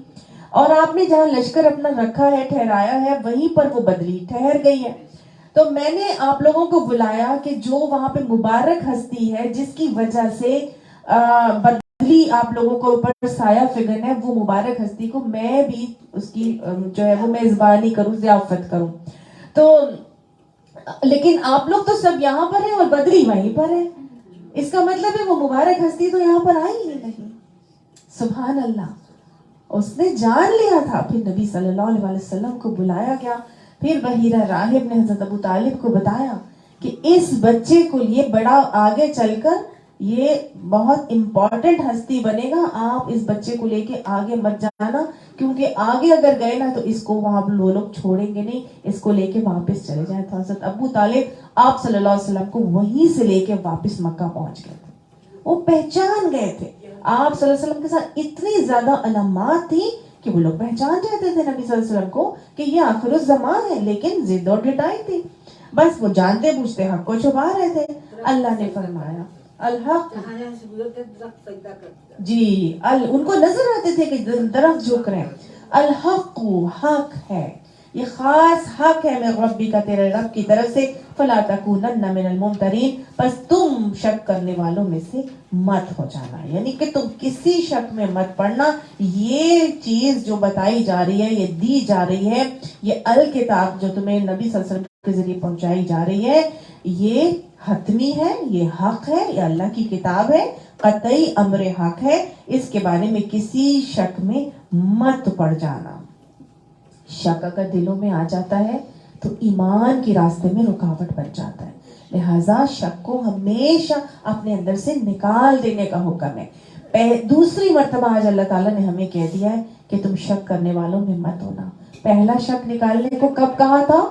اور آپ نے جہاں لشکر اپنا رکھا ہے, ٹھہرایا ہے, وہیں پر وہ بدلی ٹھہر گئی ہے. تو میں نے آپ لوگوں کو بلایا کہ جو وہاں پہ مبارک ہستی ہے جس کی وجہ سے بدلی آپ لوگوں کو اوپر سایہ فگن ہے, وہ مبارک ہستی کو میں بھی اس کی جو ہے وہ میزبانی کروں, ضیافت کروں. تو لیکن آپ لوگ تو سب یہاں پر ہیں اور بدلی وہیں پر ہے, اس کا مطلب ہے وہ مبارک ہستی تو یہاں پر آئی ہی نہیں. سبحان اللہ. اس نے جان لیا تھا. پھر نبی صلی اللہ علیہ وسلم کو بلایا گیا. پھر بحیرہ راہب نے حضرت ابو طالب کو بتایا کہ اس بچے کو یہ بڑا آگے چل کر یہ بہت امپورٹنٹ ہستی بنے گا, آپ اس بچے کو لے کے آگے مت جانا, کیونکہ آگے اگر گئے نا تو اس کو وہاں وہ لوگ چھوڑیں گے نہیں, اس کو لے کے واپس چلے جائیں. تو حضرت ابو طالب آپ صلی اللہ علیہ وسلم کو وہیں سے لے کے واپس مکہ پہنچ گئے تھے. وہ پہچان گئے تھے. آپ صلی اللہ علیہ وسلم کے ساتھ اتنی زیادہ علامات تھی کہ وہ لوگ پہچان جاتے تھے نبی صلی اللہ علیہ وسلم کو کہ یہ آخر الزمان ہے, لیکن ضد اور ڈٹائی تھی, بس وہ جانتے بوجھتے حق کو چھپا رہے تھے. اللہ نے فرمایا الحق, جی ان کو نظر آتے تھے کہ درخت جھک رہے ہیں. الحق حق ہے, یہ خاص حق ہے من ربی کا, تیرے رب کی طرف سے. فلا تکونن من الممترین, بس تم شک کرنے والوں میں سے مت ہو جانا, یعنی کہ تم کسی شک میں مت پڑنا. یہ چیز جو بتائی جا رہی ہے, یہ دی جا رہی ہے, یہ الکتاب جو تمہیں نبی صلی اللہ علیہ وسلم کے ذریعے پہنچائی جا رہی ہے, یہ حتمی ہے, یہ حق ہے, یہ اللہ کی کتاب ہے, قطعی امر حق ہے. اس کے بارے میں کسی شک میں مت پڑ جانا. شک اگر دلوں میں آ جاتا ہے تو ایمان کے راستے میں رکاوٹ بن جاتا ہے. لہذا شک کو ہمیشہ اپنے اندر سے نکال دینے کا حکم ہے. دوسری مرتبہ آج اللہ تعالیٰ نے ہمیں کہہ دیا ہے کہ تم شک کرنے والوں میں مت ہونا. پہلا شک نکالنے کو کب کہا تھا؟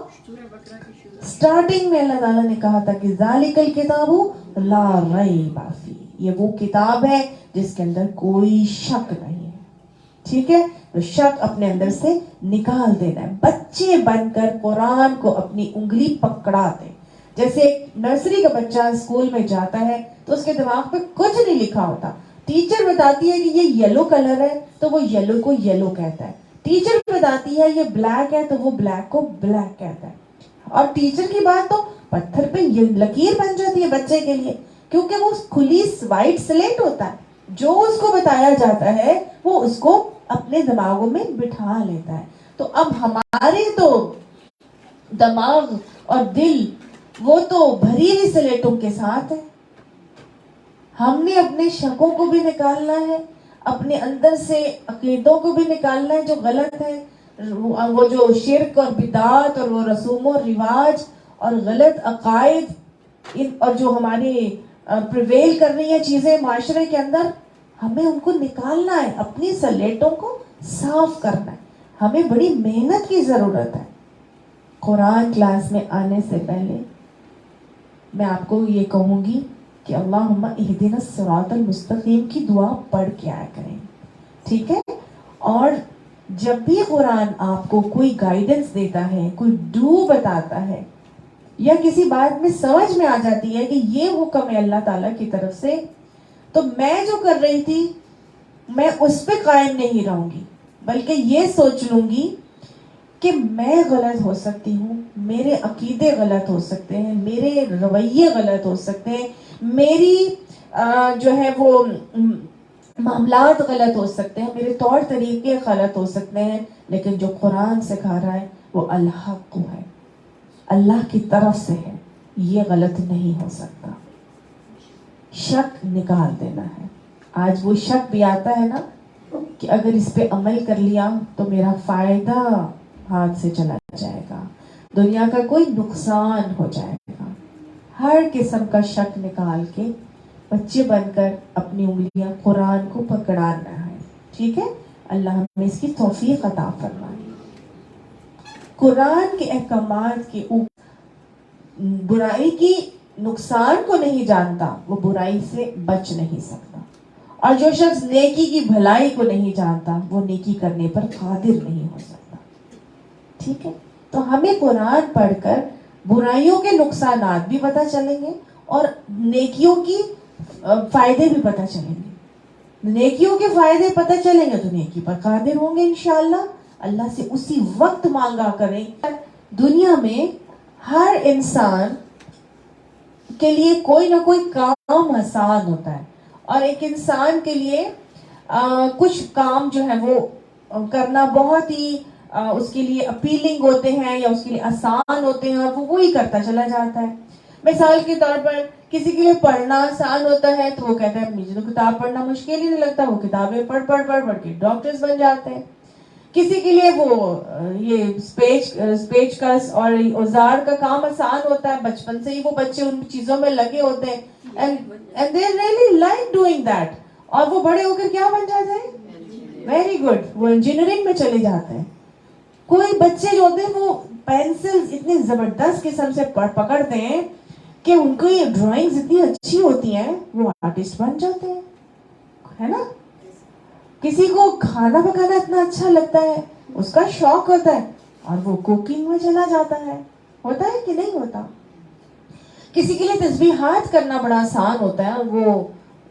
سٹارٹنگ میں اللہ تعالیٰ نے کہا تھا کہ ذالک الکتاب لا ریب فیہ, یہ وہ کتاب ہے جس کے اندر کوئی شک نہیں ہے. ٹھیک ہے, تو شک اپنے اندر سے نکال دینا ہے. بچے بن کر قرآن کو اپنی انگلی پکڑاتے. جیسے ایک نرسری کا بچہ اسکول میں جاتا ہے تو اس کے دماغ پہ کچھ نہیں لکھا ہوتا. ٹیچر بتاتی ہے کہ یہ یلو کلر ہے تو وہ یلو کو یلو کہتا ہے. ٹیچر بتاتی ہے یہ بلیک ہے تو وہ بلیک کو بلیک کہتا ہے. اور ٹیچر کی بات تو پتھر پہ لکیر بن جاتی ہے بچے کے لیے, کیونکہ وہ کھلی وائٹ سلیٹ ہوتا ہے. جو اس کو بتایا جاتا ہے وہ اس کو اپنے دماغوں میں بٹھا لیتا ہے. تو اب ہمارے تو دماغ اور دل وہ تو بھری ہوئی سلیٹوں کے ساتھ ہے. ہم نے اپنے شکوں کو بھی نکالنا ہے, اپنے اندر سے عقیدوں کو بھی نکالنا ہے جو غلط ہے, وہ جو شرک اور بدعات اور وہ رسوم و رواج اور غلط عقائد اور جو ہمارے پریویل کر رہی ہیں چیزیں معاشرے کے اندر, ہمیں ان کو نکالنا ہے, اپنی سلیٹوں کو صاف کرنا ہے. ہمیں بڑی محنت کی ضرورت ہے. قرآن کلاس میں آنے سے پہلے میں آپ کو یہ کہوں گی کہ اللہم اہدنا الصراط المستقیم کی دعا پڑھ کے آیا کریں, ٹھیک ہے؟ اور جب بھی قرآن آپ کو کوئی گائیڈنس دیتا ہے, کوئی ڈو بتاتا ہے, یا کسی بات میں سمجھ میں آ جاتی ہے کہ یہ حکم ہے اللہ تعالیٰ کی طرف سے, تو میں جو کر رہی تھی میں اس پہ قائم نہیں رہوں گی, بلکہ یہ سوچ لوں گی کہ میں غلط ہو سکتی ہوں, میرے عقیدے غلط ہو سکتے ہیں, میرے رویے غلط ہو سکتے ہیں, میری جو ہے وہ معاملات غلط ہو سکتے ہیں, میرے طور طریقے غلط ہو سکتے ہیں, لیکن جو قرآن سکھا رہا ہے وہ الحق ہے, اللہ کی طرف سے ہے, یہ غلط نہیں ہو سکتا. شک نکال دینا ہے. آج وہ شک بھی آتا ہے نا کہ اگر اس پہ عمل کر لیا تو میرا فائدہ ہاتھ سے چلا جائے گا, دنیا کا کوئی نقصان ہو جائے گا. ہر قسم کا شک نکال کے بچے بن کر اپنی انگلیاں قرآن کو پکڑانا ہے, ٹھیک ہے؟ اللہ ہمیں اس کی توفیق عطا فرمائے. قرآن کے احکامات کے اوپر برائی کی نقصان کو نہیں جانتا وہ برائی سے بچ نہیں سکتا, اور جو شخص نیکی کی بھلائی کو نہیں جانتا وہ نیکی کرنے پر قادر نہیں ہو سکتا, ٹھیک ہے؟ تو ہمیں قرآن پڑھ کر برائیوں کے نقصانات بھی پتہ چلیں گے اور نیکیوں کی فائدے بھی پتہ چلیں گے. نیکیوں کے فائدے پتہ چلیں گے تو نیکی پر قادر ہوں گے انشاءاللہ. اللہ سے اسی وقت مانگا کریں. دنیا میں ہر انسان کے لیے کوئی نہ کوئی کام آسان ہوتا ہے, اور ایک انسان کے لیے کچھ کام جو ہے وہ کرنا بہت ہی اس کے لیے اپیلنگ ہوتے ہیں یا اس کے لیے آسان ہوتے ہیں, اور وہ وہی کرتا چلا جاتا ہے. مثال کے طور پر کسی کے لیے پڑھنا آسان ہوتا ہے تو وہ کہتا ہے مجھے تو کتاب پڑھنا مشکل ہی نہیں لگتا, وہ کتابیں پڑھ کے ڈاکٹرز بن جاتے ہیں. کسی کے لیے وہ یہ اسپیچ کا اور اوزار کا کام آسان ہوتا ہے, بچپن سے ہی وہ بچے ان چیزوں میں لگے ہوتے ہیں, and they really like doing that, اور وہ بڑے ہو کر کیا بن جاتے ہیں؟ ویری گڈ, وہ انجینئرنگ میں چلے جاتے ہیں. کوئی بچے جو ہوتے ہیں وہ پینسلز اتنے زبردست قسم سے پکڑتے ہیں کہ ان کو یہ ڈرائنگز اتنی اچھی ہوتی ہیں وہ آرٹسٹ بن جاتے ہیں, ہے نا؟ کسی کو کھانا پکانا اتنا اچھا لگتا ہے, اس کا شوق ہوتا ہے اور وہ کوکنگ میں چلا جاتا ہے. ہوتا ہے کہ نہیں ہوتا؟ کسی کے لیے تسبیحات کرنا بڑا آسان ہوتا ہے, وہ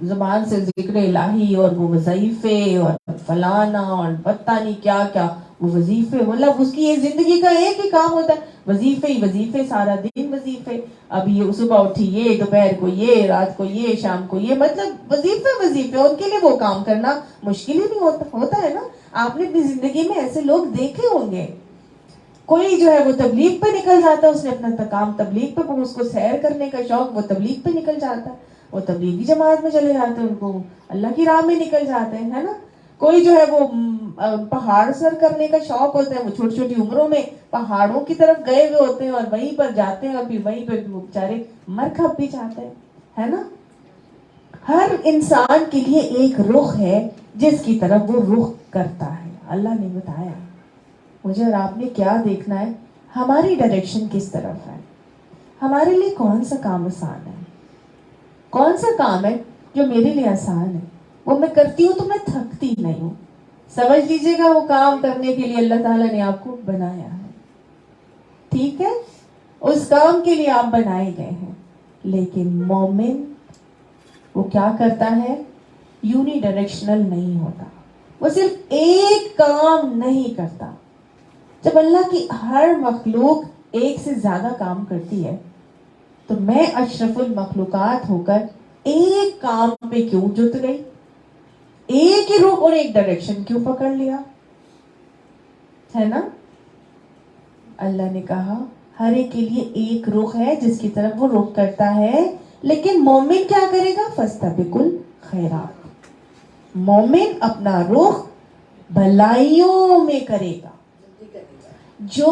زبان سے ذکر الہی اور وہ وظیفے اور فلانا اور پتہ نہیں کیا کیا وہ وظیفے, مطلب اس کی یہ زندگی کا ایک ہی کام ہوتا ہے, وظیفے ہی وظیفے, سارا دن وظیفے. اب یہ صبح اٹھی یہ, دوپہر کو یہ, رات کو یہ, شام کو یہ, مطلب وظیفے. ان کے لیے وہ کام کرنا مشکل ہی نہیں ہوتا ہے نا. آپ نے اپنی زندگی میں ایسے لوگ دیکھے ہوں گے. کوئی جو ہے وہ تبلیغ پہ نکل جاتا ہے, اس نے اپنا کام تبلیغ پہ, اس کو سیر کرنے کا شوق, وہ تبلیغ پہ نکل جاتا ہے, وہ تبلیغی جماعت میں چلے جاتے ہیں, ان کو اللہ کی راہ میں نکل جاتے ہیں, ہے نا. کوئی جو ہے وہ پہاڑ سر کرنے کا شوق ہوتا ہے, وہ چھوٹی چھوٹی عمروں میں پہاڑوں کی طرف گئے ہوئے ہوتے ہیں اور وہیں پر جاتے ہیں اور پھر وہیں پہ وہ بیچارے مر کھپ بھی جاتے ہیں, ہے نا. ہر انسان کے لیے ایک رخ ہے جس کی طرف وہ رخ کرتا ہے. اللہ نے بتایا مجھے اور آپ نے کیا دیکھنا ہے, ہماری ڈائریکشن کس طرف ہے, ہمارے لیے کون سا کام آسان ہے, کون سا کام ہے جو میرے لیے آسان ہے, وہ میں کرتی ہوں تو میں تھکتی نہیں ہوں. سمجھ لیجیے گا وہ کام کرنے کے لیے اللہ تعالیٰ نے آپ کو بنایا ہے, ٹھیک ہے, اس کام کے لیے آپ بنائے گئے ہیں. لیکن مومن وہ کیا کرتا ہے, یونی ڈائریکشنل نہیں ہوتا, وہ صرف ایک کام نہیں کرتا. جب اللہ کی ہر مخلوق ایک سے زیادہ کام کرتی ہے تو میں اشرف المخلوقات ہو کر ایک کام پہ کیوں جت گئی, ایک ہی رخ اور ایک ڈائریکشن کیوں پکڑ لیا, ہے نا. اللہ نے کہا ہر ایک کے لیے ایک رخ ہے جس کی طرف وہ رخ کرتا ہے, لیکن مومن کیا کرے گا, فاستبقوا الخیرات, مومن اپنا رخ بھلائیوں میں کرے گا. جو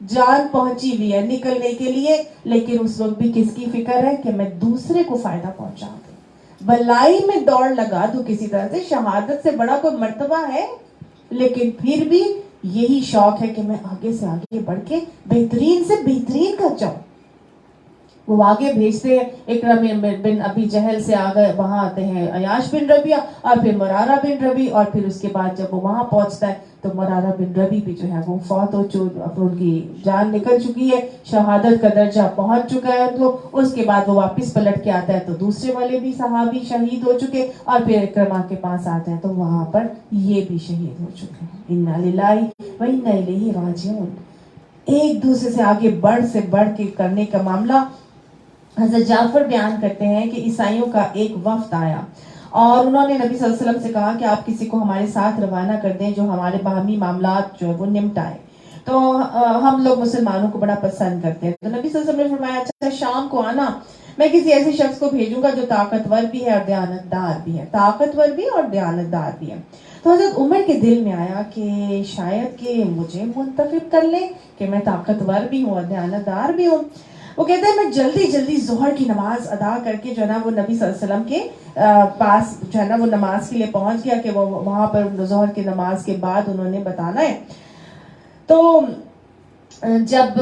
جان پہنچی ہوئی ہے نکلنے کے لیے, لیکن اس وقت بھی کس کی فکر ہے کہ میں دوسرے کو فائدہ پہنچا دوں, بلائی میں دوڑ لگا دوں کسی طرح سے. شہادت سے بڑا کوئی مرتبہ ہے, لیکن پھر بھی یہی شوق ہے کہ میں آگے سے آگے بڑھ کے بہترین سے بہترین کر جاؤں. وہ آگے بھیجتے ہیں, اکرم بن ابی جہل سے آگے وہاں آتے ہیں عیاش بن ربیعہ, اور پھر مرارہ بن ربی, اور پھر اس کے بعد جب وہ وہاں پہنچتا ہے تو مرارہ بن ربی بھی جو ہے وہ فوت ہو ان کی جان نکل چکی ہے, شہادت کا درجہ پہنچ چکا ہے ان کو. اس کے بعد وہ واپس پلٹ کے آتا ہے تو دوسرے والے بھی صحابی شہید ہو چکے, اور پھر اکرمہ کے پاس آتے ہیں تو وہاں پر یہ بھی شہید ہو چکے ہیں. انا للہ و انا الیہ راجعون. ایک دوسرے سے آگے بڑھ کے کرنے کا معاملہ. حضرت جعفر بیان کرتے ہیں کہ عیسائیوں کا ایک وفد آیا اور انہوں نے نبی صلی اللہ علیہ وسلم سے کہا کہ آپ کسی کو ہمارے ساتھ روانہ کر دیں جو ہمارے باہمی معاملات جو ہے وہ نمٹائے. تو ہم لوگ مسلمانوں کو بڑا پسند کرتے ہیں. تو نبی صلی اللہ علیہ وسلم نے فرمایا اچھا شام کو آنا, میں کسی ایسے شخص کو بھیجوں گا جو طاقتور بھی ہے اور دیانتدار بھی ہے, طاقتور بھی اور دیانتدار بھی ہے. تو حضرت عمر کے دل میں آیا کہ شاید کہ مجھے منتخب کر لیں کہ میں طاقتور بھی ہوں اور دیانتدار بھی ہوں. وہ کہتے ہیں میں جلدی جلدی ظہر کی نماز ادا کر کے جو ہے نا وہ نبی صلی اللہ علیہ وسلم کے پاس جو ہے نا وہ نماز کے لیے پہنچ گیا کہ وہ وہاں پر ظہر کی نماز کے بعد انہوں نے بتانا ہے. تو جب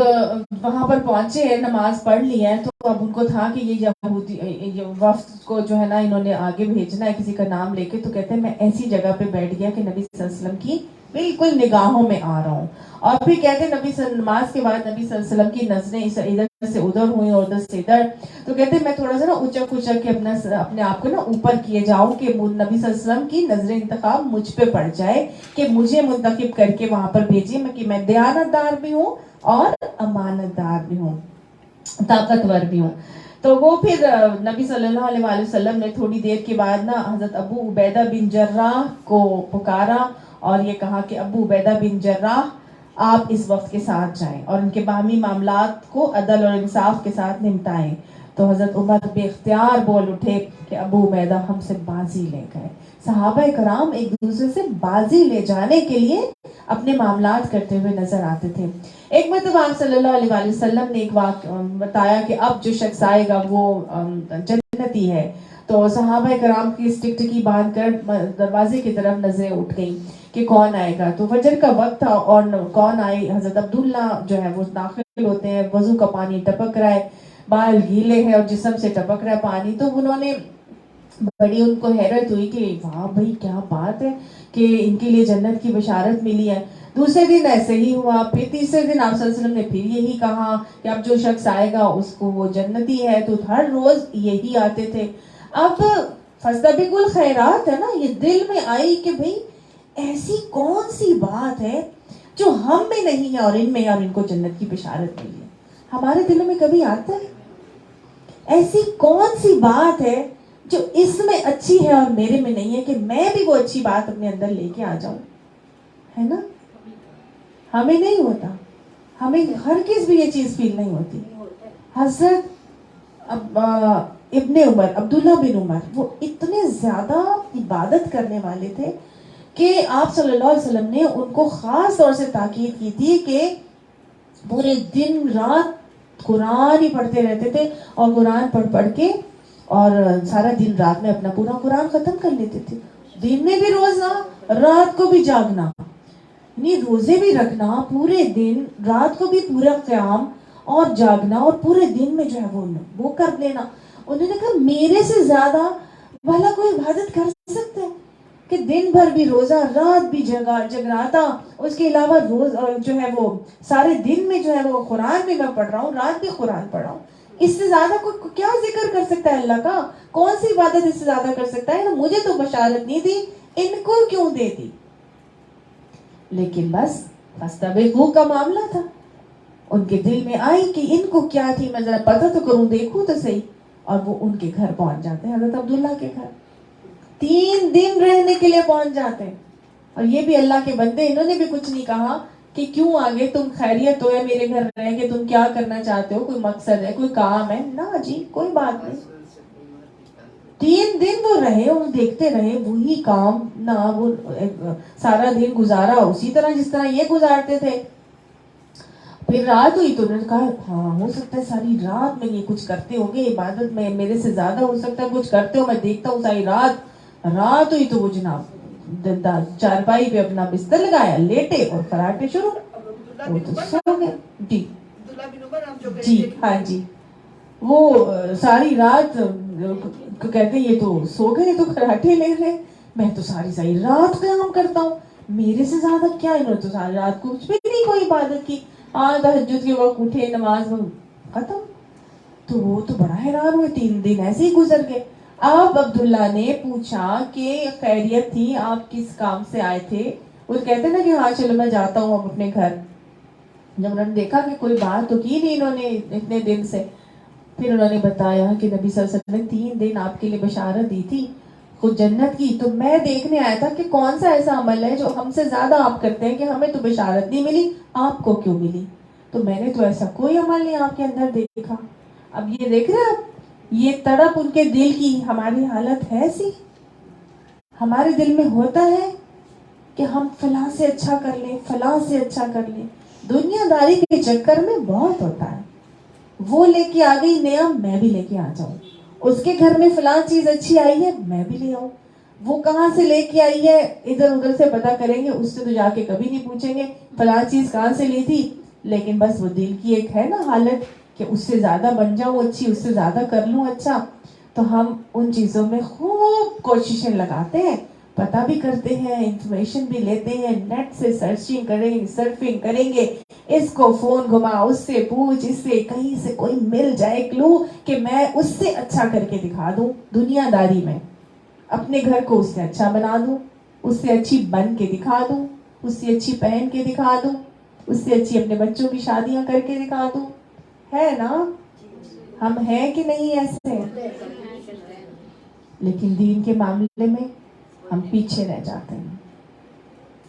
وہاں پر پہنچے نماز پڑھ لی ہے تو اب ان کو تھا کہ یہ یہودی وفد کو جو ہے نا انہوں نے آگے بھیجنا ہے کسی کا نام لے کے. تو کہتے ہیں میں ایسی جگہ پہ بیٹھ گیا کہ نبی صلی اللہ علیہ وسلم کی بالکل نگاہوں میں آ رہا ہوں. اور پھر کہتے ہیں نماز کے بعد نبی صلی اللہ علیہ وسلم کی نظریں ادھر سے ادھر ہوئی اور ادھر سے ادھر. تو کہتے ہیں میں تھوڑا سا نا اچک کے اپنے آپ کو نا اوپر کیے جاؤں کہ نبی صلی اللہ علیہ وسلم کی نظر انتخاب مجھ پہ پڑ جائے کہ مجھے منتخب کر کے وہاں پر بھیجیے کہ میں دیانتدار بھی ہوں اور امانت دار بھی ہوں, طاقتور بھی ہوں. تو وہ پھر نبی صلی اللہ علیہ وآلہ وسلم نے تھوڑی دیر کے بعد نا حضرت ابو عبیدہ بن جراح کو پکارا اور یہ کہا کہ ابو عبیدہ بن جراح آپ اس وقت کے ساتھ جائیں اور ان کے باہمی معاملات کو عدل اور انصاف کے ساتھ نمٹائیں. تو حضرت عمر بے اختیار بول اٹھے کہ ابو عبیدہ ہم سے بازی لے گئے. صحابہ کرام ایک دوسرے سے بازی لے جانے کے لیے اپنے معاملات کرتے ہوئے نظر آتے تھے. ایک مرتبہ آپ صلی اللہ علیہ وآلہ وسلم نے ایک واقعہ بتایا کہ اب جو شخص آئے گا وہ جنتی ہے. تو صحابہ کرام کی ٹکٹکی باندھ کر دروازے کی طرف نظریں اٹھ گئی کہ کون آئے گا. تو فجر کا وقت تھا اور کون آئے, حضرت عبداللہ جو ہے وہ داخل ہوتے ہیں, وضو کا پانی ٹپک رہا ہے, بال گیلے ہیں اور جسم سے ٹپک رہا ہے پانی. تو انہوں نے بڑی ان کو حیرت ہوئی کہ واہ بھائی کیا بات ہے کہ ان کے لیے جنت کی بشارت ملی ہے. دوسرے دن ایسے ہی ہوا, پھر تیسرے دن آپ صلی اللہ علیہ وسلم نے پھر یہی کہا کہ اب جو شخص آئے گا اس کو وہ جنتی ہے. تو ہر روز یہی آتے تھے. اب فاستبقوا الخیرات ہے نا, یہ دل میں آئی کہ بھئی ایسی کون سی بات ہے جو ہم میں نہیں ہے اور ان میں, اور ان کو جنت کی بشارت ملی ہے. ہمارے دلوں میں کبھی آتا ہے ایسی کون سی بات ہے جو اس میں اچھی ہے اور میرے میں نہیں ہے کہ میں بھی وہ اچھی بات اپنے اندر لے کے آ جاؤں, ہے نا. ہمیں نہیں ہوتا, ہمیں ہرگز بھی یہ چیز فیل نہیں ہوتی. حضرت ابن عمر, عبداللہ بن عمر, وہ اتنے زیادہ عبادت کرنے والے تھے کہ آپ صلی اللہ علیہ وسلم نے ان کو خاص طور سے تاکید کی تھی کہ پورے دن رات قرآن ہی پڑھتے رہتے تھے اور قرآن پڑھ کے اور سارا دن رات میں اپنا پورا قرآن ختم کر لیتے تھے. دن میں بھی روزہ, رات کو بھی جاگنا, یعنی روزے بھی رکھنا پورے دن, رات کو بھی پورا قیام اور جاگنا, اور پورے دن میں جو ہے وہ کر لینا. انہوں نے کہا میرے سے زیادہ بھلا کوئی عبادت کر سکتا ہے کہ دن بھر بھی روزہ, رات بھی جگراتا, اس کے علاوہ روز جو ہے وہ سارے دن میں جو ہے وہ قرآن بھی میں پڑھ رہا ہوں, رات بھی قرآن پڑھ رہا ہوں. اس سے زیادہ کوئی کیا ذکر کر سکتا ہے اللہ کا؟ کون سی عبادت اس سے زیادہ کر سکتا ہے؟ مجھے تو بشارت نہیں دی, ان کو کیوں دے دی؟ لیکن بس فاستبقوا کا معاملہ تھا. ان کے دل میں آئی کہ ان کو کیا تھی, میں ذرا پتہ تو کروں, دیکھوں تو صحیح. اور وہ ان کے گھر پہنچ جاتے ہیں, حضرت عبداللہ کے گھر 3 دن رہنے کے لیے پہنچ جاتے ہیں. اور یہ بھی اللہ کے بندے, انہوں نے بھی کچھ نہیں کہا کہ کیوں آگے, تم خیریت تو ہے میرے گھر رہ کے, تم کیا کرنا چاہتے ہو, کوئی مقصد ہے, کوئی کام ہے؟ نا جی, کوئی بات نہیں. 3 دن وہ رہے اور دیکھتے رہے وہی کام, نہ وہ سارا دن گزارا اسی طرح جس طرح یہ گزارتے تھے. پھر رات ہوئی تو انہوں نے کہا ہاں ہو سکتا ہے ساری رات میں یہ کچھ کرتے ہوں گے عبادت میں, میرے سے زیادہ ہو سکتا ہے کچھ کرتے ہو, میں دیکھتا ہوں ساری رات ہوئی تو وہ جناب چارپائی پہ اپنا بستر لگایا, لیٹے اور خراٹے شروع, وہ تو سو گئے. جی جی ہاں جی, وہ ساری رات کہتے یہ تو سو گئے تو خراٹے لے رہے, میں تو ساری رات قیام کرتا ہوں, میرے سے زیادہ کیا, انہوں نے تو ساری رات کچھ بھی نہیں کوئی عبادت کی, تہجد کے وقت اٹھے نماز ختم. تو وہ تو بڑا حیران ہوئے, 3 دن ایسے ہی گزر گئے. اب عبداللہ نے پوچھا کہ خیریت تھی, آپ کس کام سے آئے تھے؟ وہ کہتے نا کہ ہاں چلو میں جاتا ہوں اب اپنے گھر. جب انہوں نے دیکھا کہ کوئی بات تو کی نہیں انہوں نے اتنے دن سے, پھر انہوں نے بتایا کہ نبی صلی اللہ علیہ وسلم نے 3 دن آپ کے لیے بشارت دی تھی خود جنت کی, تو میں دیکھنے آیا تھا کہ کون سا ایسا عمل ہے جو ہم سے زیادہ آپ کرتے ہیں کہ ہمیں تو بشارت نہیں ملی, آپ کو کیوں ملی؟ تو میں نے تو ایسا کوئی عمل نہیں آپ کے اندر دیکھا. اب یہ دیکھ رہے آپ, یہ تڑپ ان کے دل کی, ہماری حالت ہے ایسی, ہمارے دل میں ہوتا ہے کہ ہم فلاں سے اچھا کر لیں, فلاں سے اچھا کر لیں. دنیا داری کے چکر میں بہت ہوتا ہے, وہ لے کے آ گئی نیا, میں بھی لے کے آ جاؤں, اس کے گھر میں فلاں چیز اچھی آئی ہے میں بھی لے آؤں, وہ کہاں سے لے کے آئی ہے ادھر ادھر سے پتہ کریں گے, اس سے تو جا کے کبھی نہیں پوچھیں گے فلاں چیز کہاں سے لی تھی, لیکن بس وہ دل کی ایک ہے نا حالت کہ اس سے زیادہ بن جاؤں اچھی, اس سے زیادہ کر لوں اچھا. تو ہم ان چیزوں میں خوب کوششیں لگاتے ہیں, پتہ بھی کرتے ہیں, انفارمیشن بھی لیتے ہیں, نیٹ سے سرچنگ کریں گے, سرفنگ کریں گے, اس کو فون گھما, اس سے پوچھ, اس سے کہیں سے کوئی مل جائے کلو کہ میں اس سے اچھا کر کے دکھا دوں. دنیا داری میں اپنے گھر کو اس سے اچھا بنا دوں, اس سے اچھی بن کے دکھا دوں, اس سے اچھی پہن کے دکھا دوں, اس سے اچھی اپنے بچوں کی شادیاں کر کے دکھا دوں. ہے نا, ہم ہیں کہ نہیں ایسے؟ لیکن دین کے معاملے میں ہم پیچھے رہ جاتے ہیں.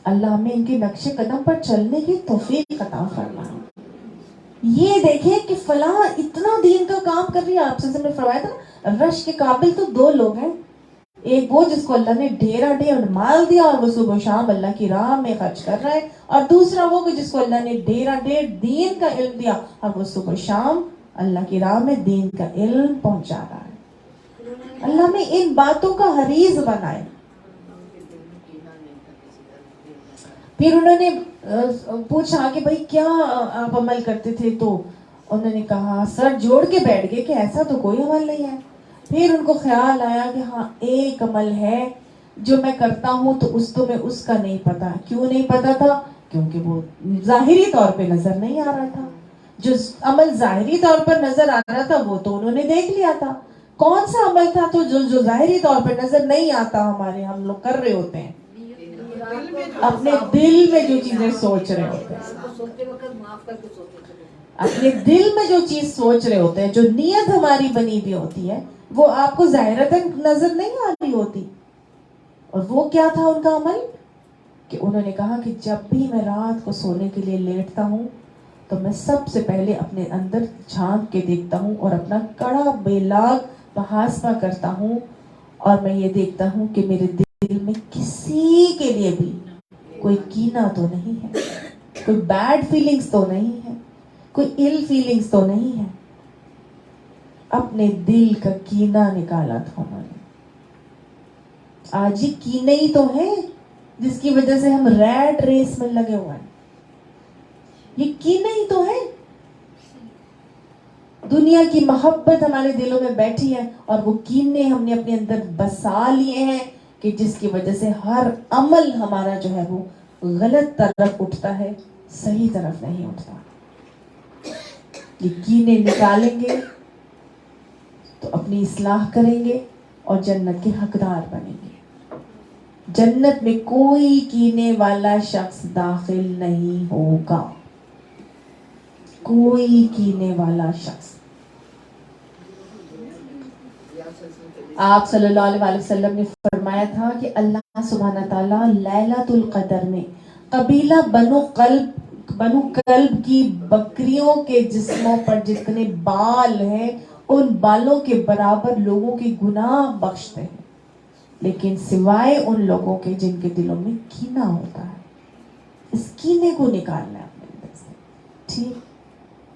اللہ ہمیں ان کے نقش قدم پر چلنے کی توفیق عطا فرمائے. یہ دیکھیں کہ فلاں اتنا دین کا کام کر رہی ہے. آپ سے میں فرمایا تھا رش کے قابل تو 2 لوگ ہیں, ایک وہ جس کو اللہ نے ڈھیر مال دیا اور وہ صبح و شام اللہ کی راہ میں خرچ کر رہا ہے, اور دوسرا وہ جس کو اللہ نے ڈھیر دین کا علم دیا اور وہ صبح و شام اللہ کی راہ میں دین کا علم پہنچا رہا ہے. اللہ میں ان باتوں کا حریص بنائے. پھر انہوں نے پوچھا کہ بھائی کیا آپ عمل کرتے تھے, تو انہوں نے کہا سر جوڑ کے بیٹھ گئے کہ ایسا تو کوئی عمل نہیں ہے. پھر ان کو خیال آیا کہ ہاں ایک عمل ہے جو میں کرتا ہوں تو میں اس کا نہیں پتا. کیوں نہیں پتا تھا؟ کیونکہ وہ ظاہری طور پہ نظر نہیں آ رہا تھا. جو عمل ظاہری طور پر نظر آ رہا تھا وہ تو انہوں نے دیکھ لیا تھا. کون سا عمل تھا تو جو ظاہری طور پر نظر نہیں آتا, ہم لوگ کر رہے ہوتے ہیں اپنے دل میں جو چیزیں سوچ رہے ہوتے ہیں, اپنے دل میں جو چیز سوچ رہے ہوتے ہیں, جو نیت ہماری بنی ہوئی ہوتی ہے وہ آپ کو ظاہرتاً نظر نہیں آ رہی ہوتی. اور وہ کیا تھا ان کا عمل کہ انہوں نے کہا کہ جب بھی میں رات کو سونے کے لیے لیٹتا ہوں تو میں سب سے پہلے اپنے اندر جھانک کے دیکھتا ہوں اور اپنا کڑا بے لاگ محاسبہ کرتا ہوں, اور میں یہ دیکھتا ہوں کہ میرے دل میں کسی کے لیے بھی کوئی کینہ تو نہیں ہے, کوئی بیڈ فیلنگز تو نہیں ہے, کوئی ill فیلنگز تو نہیں ہے. اپنے دل کا کینہ نکالا تھا انہوں نے. آج یہ کینے ہی تو ہیں جس کی وجہ سے ہم ریٹ ریس میں لگے ہوئے ہیں. یہ کینے ہی تو ہے. دنیا کی محبت ہمارے دلوں میں بیٹھی ہے اور وہ کینے ہم نے اپنے اندر بسا لیے ہیں کہ جس کی وجہ سے ہر عمل ہمارا جو ہے وہ غلط طرف اٹھتا ہے, صحیح طرف نہیں اٹھتا. یہ کینے نکالیں گے تو اپنی اصلاح کریں گے اور جنت کے حقدار بنیں گے. جنت میں کوئی کینے والا شخص داخل نہیں ہوگا, کوئی کینے والا شخص. آپ صلی اللہ علیہ وسلم نے فرمایا تھا کہ اللہ سبحانہ تعالیٰ لیلۃ القدر میں قبیلہ بنو کلب کی بکریوں کے جسموں پر جتنے بال ہیں ان بالوں کے برابر لوگوں کے گناہ بخشتے ہیں, لیکن سوائے ان لوگوں کے جن کے دلوں میں کینہ ہوتا ہے. اس کینے کو نکالنا ہے اپنے اندر سے. ٹھیک,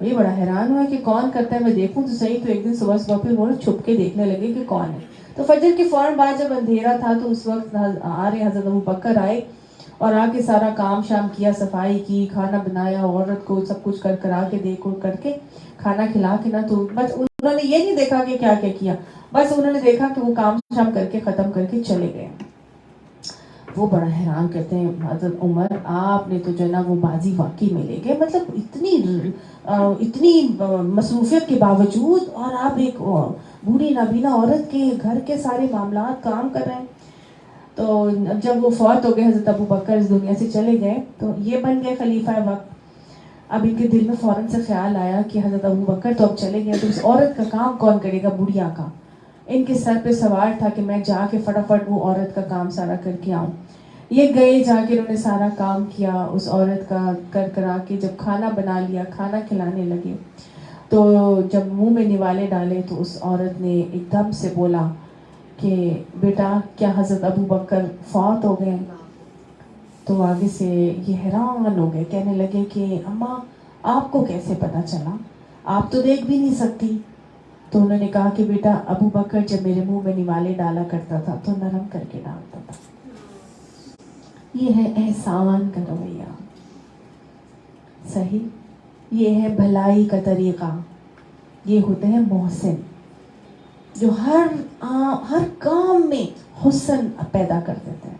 یہ بڑا حیران ہوا کہ کون کرتا ہے, میں دیکھوں تو صحیح. تو ایک دن صبح صبح پھر وہ چھپ کے دیکھنے لگے کہ کون ہے. تو فجر کے فوراً بعد جب اندھیرا تھا تو اس وقت آ رہے حضرت ابو بکر آئے اور آ کے سارا کام شام کیا, صفائی کی, کھانا بنایا, عورت کو سب کچھ کرا کے دیکھ کر کے کھانا کھلا کے نا, تو بس انہوں نے یہ نہیں دیکھا کہ کیا کیا کیا, بس انہوں نے دیکھا کہ وہ کام شام کر کے ختم کر کے چلے گئے. وہ بڑا حیران کرتے ہیں حضرت عمر, آپ نے تو جو ہے نا وہ بازی واقعی میں لے گئے, مطلب اتنی مصروفیت کے باوجود, اور آپ ایک بوڑھی نابینا عورت کے گھر کے سارے معاملات کام کر رہے ہیں. تو جب وہ فوت ہو گئے, حضرت ابو بکر اس دنیا سے چلے گئے, تو یہ بن گئے خلیفہ وقت. اب ان کے دل میں فوراً سے خیال آیا کہ حضرت ابو بکر تو اب چلے گئے, تو اس عورت کا کام کون کرے گا, بڑھیا کا. ان کے سر پہ سوار تھا کہ میں جا کے فٹافٹ وہ عورت کا کام سارا کر کے آؤں. یہ گئے, جا کے انہوں نے سارا کام کیا اس عورت کا, کرا کے جب کھانا بنا لیا, کھانا کھلانے لگے, تو جب منہ میں نوالے ڈالے تو اس عورت نے ایک دم سے بولا کہ بیٹا کیا حضرت ابو بکر فوت ہو گئے؟ تو آگے سے یہ حیران ہو گئے, کہنے لگے کہ اماں آپ کو کیسے پتا چلا, آپ تو دیکھ بھی نہیں سکتی. تو انہوں نے کہا کہ بیٹا ابو بکر جب میرے منہ میں نوالے ڈالا کرتا تھا تو نرم کر کے ڈالتا تھا. یہ ہے احسان کا رویہ, صحیح, یہ ہے بھلائی کا طریقہ. یہ ہوتے ہیں محسن, جو ہر کام میں حسن پیدا کر دیتے ہیں.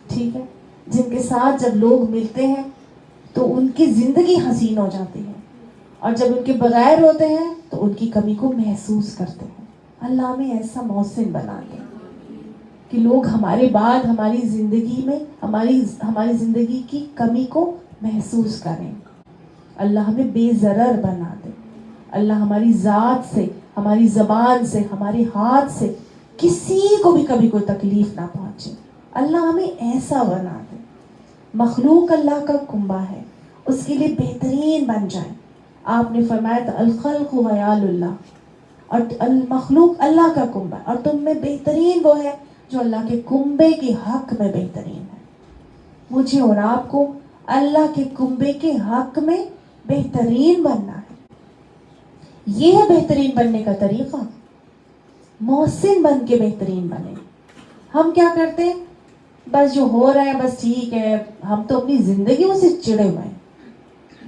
ٹھیک ہے, جن کے ساتھ جب لوگ ملتے ہیں تو ان کی زندگی حسین ہو جاتی ہے, اور جب ان کے بغیر ہوتے ہیں تو ان کی کمی کو محسوس کرتے ہیں. اللہ ہمیں ایسا محسن بنا دے کہ لوگ ہمارے بعد ہماری زندگی میں ہماری زندگی کی کمی کو محسوس کریں. اللہ ہمیں بے ضرر بنا دے. اللہ ہماری ذات سے, ہماری زبان سے, ہمارے ہاتھ سے کسی کو بھی کبھی کوئی تکلیف نہ پہنچے. اللہ ہمیں ایسا بنا دے. مخلوق اللہ کا کنبہ ہے, اس کے لیے بہترین بن جائیں. آپ نے فرمایا تھا الخلق وعیال اللہ, اور المخلوق اللہ کا کنبہ, اور تم میں بہترین وہ ہے جو اللہ کے کنبے کے حق میں بہترین ہے. مجھے اور آپ کو اللہ کے کنبے کے حق میں بہترین بننا ہے. یہ ہے بہترین بننے کا طریقہ. محسن بن کے بہترین بنے. ہم کیا کرتے ہیں, بس جو ہو رہا ہے بس ٹھیک ہے. ہم تو اپنی زندگیوں سے چڑے ہوئے ہیں.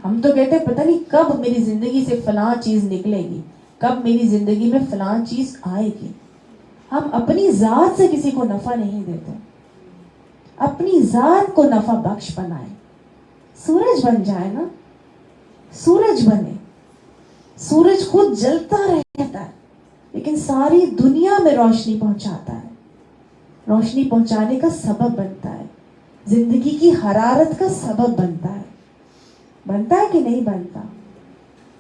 ہم تو کہتے ہیں پتہ نہیں کب میری زندگی سے فلاں چیز نکلے گی, کب میری زندگی میں فلاں چیز آئے گی. ہم اپنی ذات سے کسی کو نفع نہیں دیتے. اپنی ذات کو نفع بخش بنائیں. سورج بن جائے نا, سورج بنے. سورج خود جلتا رہتا ہے لیکن ساری دنیا میں روشنی پہنچاتا ہے. روشنی پہنچانے کا سبب بنتا ہے, زندگی کی حرارت کا سبب بنتا ہے. بنتا ہے کہ نہیں بنتا؟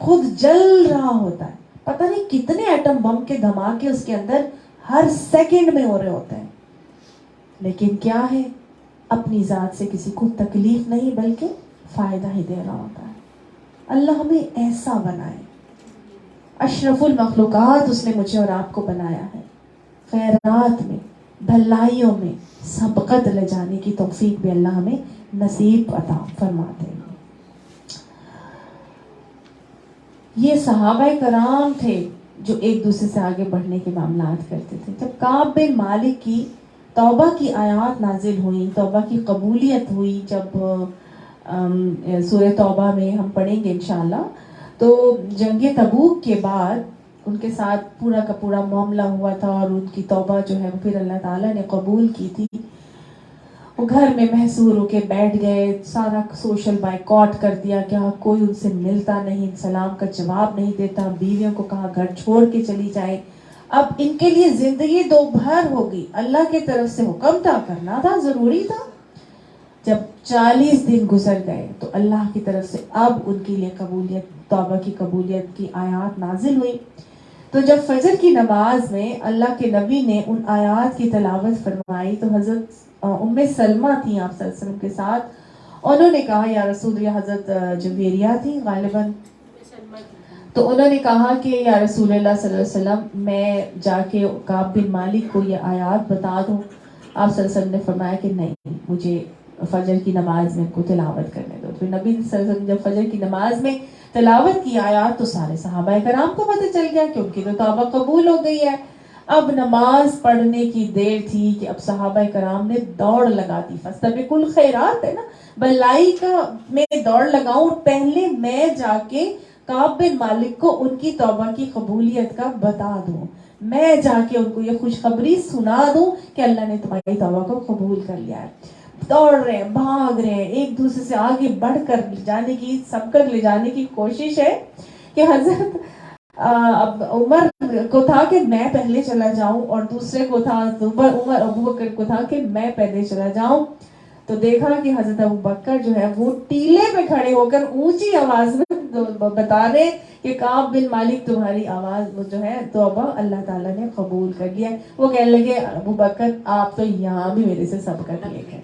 خود جل رہا ہوتا ہے. پتہ نہیں کتنے ایٹم بم کے دھماکے اس کے اندر ہر سیکنڈ میں ہو رہے ہوتے ہیں, لیکن کیا ہے, اپنی ذات سے کسی کو تکلیف نہیں بلکہ فائدہ ہی دے رہا ہوتا ہے. اللہ ہمیں ایسا بنائے. اشرف المخلوقات اس نے مجھے اور آپ کو بنایا ہے. خیرات میں, بھلائیوں میں سبقت لے جانے کی توفیق بھی اللہ ہمیں نصیب عطا فرماتے ہیں. یہ صحابہ کرام تھے جو ایک دوسرے سے آگے بڑھنے کے معاملات کرتے تھے. جب کعب بن مالک کی توبہ کی آیات نازل ہوئیں, توبہ کی قبولیت ہوئی, جب سورہ توبہ میں ہم پڑھیں گے انشاءاللہ, تو جنگ تبوک کے بعد ان کے ساتھ پورا کا پورا معاملہ ہوا تھا, اور ان کی توبہ جو ہے پھر اللہ تعالیٰ نے قبول کی تھی. وہ گھر میں محصور ہو کے بیٹھ گئے, سارا سوشل بائیکاٹ کر دیا, کہ کوئی ان سے ملتا نہیں, سلام کا جواب نہیں دیتا, بیویوں کو کہا گھر چھوڑ کے چلی جائے. اب ان کے لیے زندگی دو بھر ہو گئی. اللہ کی طرف سے حکم تھا, کرنا تھا, ضروری تھا. جب 40 دن گزر گئے تو اللہ کی طرف سے اب ان کے لیے قبولیت, توبہ کی قبولیت کی آیات نازل ہوئی. تو جب فجر کی نماز میں اللہ کے نبی نے ان آیات کی تلاوت فرمائی, تو حضرت ام سلمہ تھیں آپ صلی اللہ علیہ وسلم کے ساتھ. انہوں نے کہا یا رسول, یا حضرت جویریہ تھی غالباً, تو انہوں نے کہا کہ یا رسول اللہ صلی اللہ علیہ وسلم میں جا کے کعب بن مالک کو یہ آیات بتا دوں. آپ صلی اللہ علیہ وسلم نے فرمایا کہ نہیں, مجھے فجر کی نماز میں کو تلاوت کرنے دو. تو نبی صلی اللہ علیہ وسلم جب فجر کی نماز میں تلاوت کی آیات تو سارے صحابہ کرام کو پتہ چل گیا کہ ان کی تو توبہ قبول ہو گئی ہے. اب نماز پڑھنے کی دیر تھی کہ اب صحابہ کرام نے دوڑ لگا دی. فاستبقوا الخیرات ہے نا, بلائی کا میں دوڑ لگاؤں, پہلے میں جا کے کعب بن مالک کو ان کی توبہ کی قبولیت کا بتا دوں, میں جا کے ان کو یہ خوشخبری سنا دوں کہ اللہ نے تمہاری توبہ کو قبول کر لیا ہے. دوڑ رہے ہیں, بھاگ رہے ہیں, ایک دوسرے سے آگے بڑھ کر جانے کی, سبقت لے جانے کی کوشش ہے کہ حضرت اب عمر کو تھا کہ میں پہلے چلا جاؤں, اور دوسرے کو تھا عمر ابو بکر کو تھا کہ میں پہلے چلا جاؤں. تو دیکھا کہ حضرت ابو بکر جو ہے وہ ٹیلے پہ کھڑے ہو کر اونچی آواز میں بتا رہے کہ کعب بن مالک تمہاری آواز جو ہے توبہ اللہ تعالیٰ نے قبول کر لیا. وہ کہنے لگے ابو بکر آپ تو یہاں بھی میرے سے سبقت لے گئے.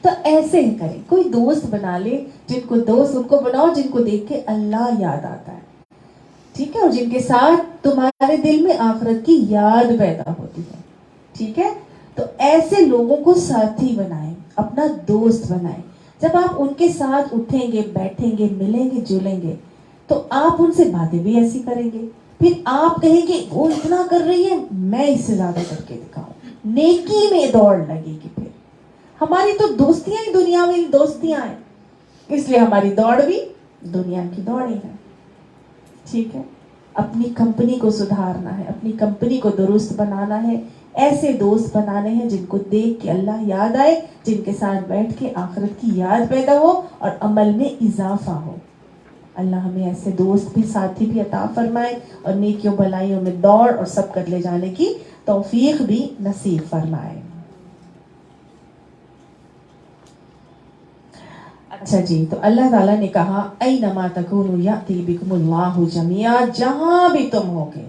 تو ایسے ہی کریں, کوئی دوست بنا لے, جن کو دوست ان کو بناؤ جن کو دیکھ کے اللہ یاد آتا ہے, ٹھیک ہے, اور جن کے ساتھ تمہارے دل میں آخرت کی یاد پیدا ہوتی ہے, ٹھیک ہے. تو ایسے لوگوں کو ساتھی بنائیں, اپنا دوست بنائیں. جب آپ ان کے ساتھ اٹھیں گے, بیٹھیں گے, ملیں گے, جلیں گے, تو آپ ان سے باتیں بھی ایسی کریں گے. پھر آپ کہیں گے وہ اتنا کر رہی ہے, میں اس سے زیادہ کر کے دکھاؤں, نیکی میں دوڑ لگے گی. پھر ہماری تو دوستیاں ہی دنیا میں دوستیاں ہیں, اس لیے ہماری دوڑ بھی دنیا کی دوڑ ہی ہے, ٹھیک ہے. اپنی کمپنی کو سدھارنا ہے, اپنی کمپنی کو درست بنانا ہے, ایسے دوست بنانے ہیں جن کو دیکھ کے اللہ یاد آئے, جن کے ساتھ بیٹھ کے آخرت کی یاد پیدا ہو اور عمل میں اضافہ ہو. اللہ ہمیں ایسے دوست بھی, ساتھی بھی عطا فرمائے, اور نیکیوں بھلائیوں میں دوڑ اور سبقت لے جانے کی توفیق بھی نصیب فرمائے. اچھا جی, تو اللہ تعالیٰ نے کہا اینما تکونوا یأتی بکم اللہ جمیعا, جہاں بھی تم ہوگے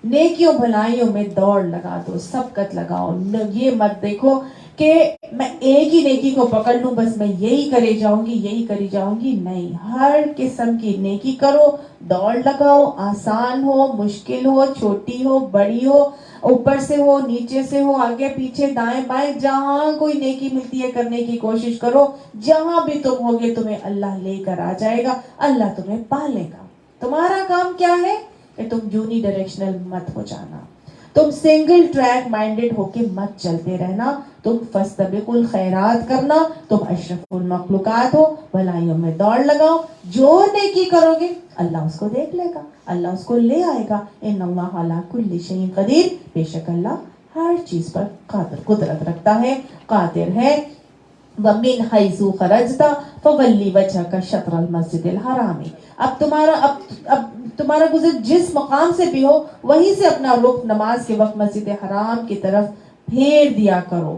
نیکیوں بھلائیوں میں دوڑ لگا دو, سبقت لگاؤ. یہ مت دیکھو کہ میں ایک ہی نیکی کو پکڑ لوں, بس میں یہی کرے جاؤں گی, یہی کری جاؤں گی. نہیں, ہر قسم کی نیکی کرو, دوڑ لگاؤ, آسان ہو, مشکل ہو, چھوٹی ہو, بڑی ہو, اوپر سے ہو, نیچے سے ہو, آگے پیچھے, دائیں بائیں, جہاں کوئی نیکی ملتی ہے کرنے کی کوشش کرو. جہاں بھی تم ہوگے تمہیں اللہ لے کر آ جائے گا, اللہ تمہیں پالے گا. تمہارا کام کیا ہے کہ تم یونی ڈائریکشنل مت ہو جانا, تم سنگل ٹریک مائنڈڈ ہو کے مت چلتے رہنا, تم فاستبقوا الخیرات کرنا, تم اشرف المخلوقات ہو, بھلائیوں میں دوڑ لگاؤ. جو نیکی کرو گے اللہ اس کو دیکھ لے گا, اللہ اس کو لے آئے گا. ان اللہ علی کل شیء قدیر, بے شک اللہ ہر چیز پر قدرت رکھتا ہے, قادر ہے. وَمِنْ حَيْثُ خَرَجْتَ فَوَلِّ وَجْهَكَ شَطْرَ الْمَسْجِدِ الْحَرَامِ. اب تمہارا گزر جس مقام سے بھی ہو, وہیں سے اپنا رخ نماز کے وقت مسجد حرام کی طرف پھیر دیا کرو.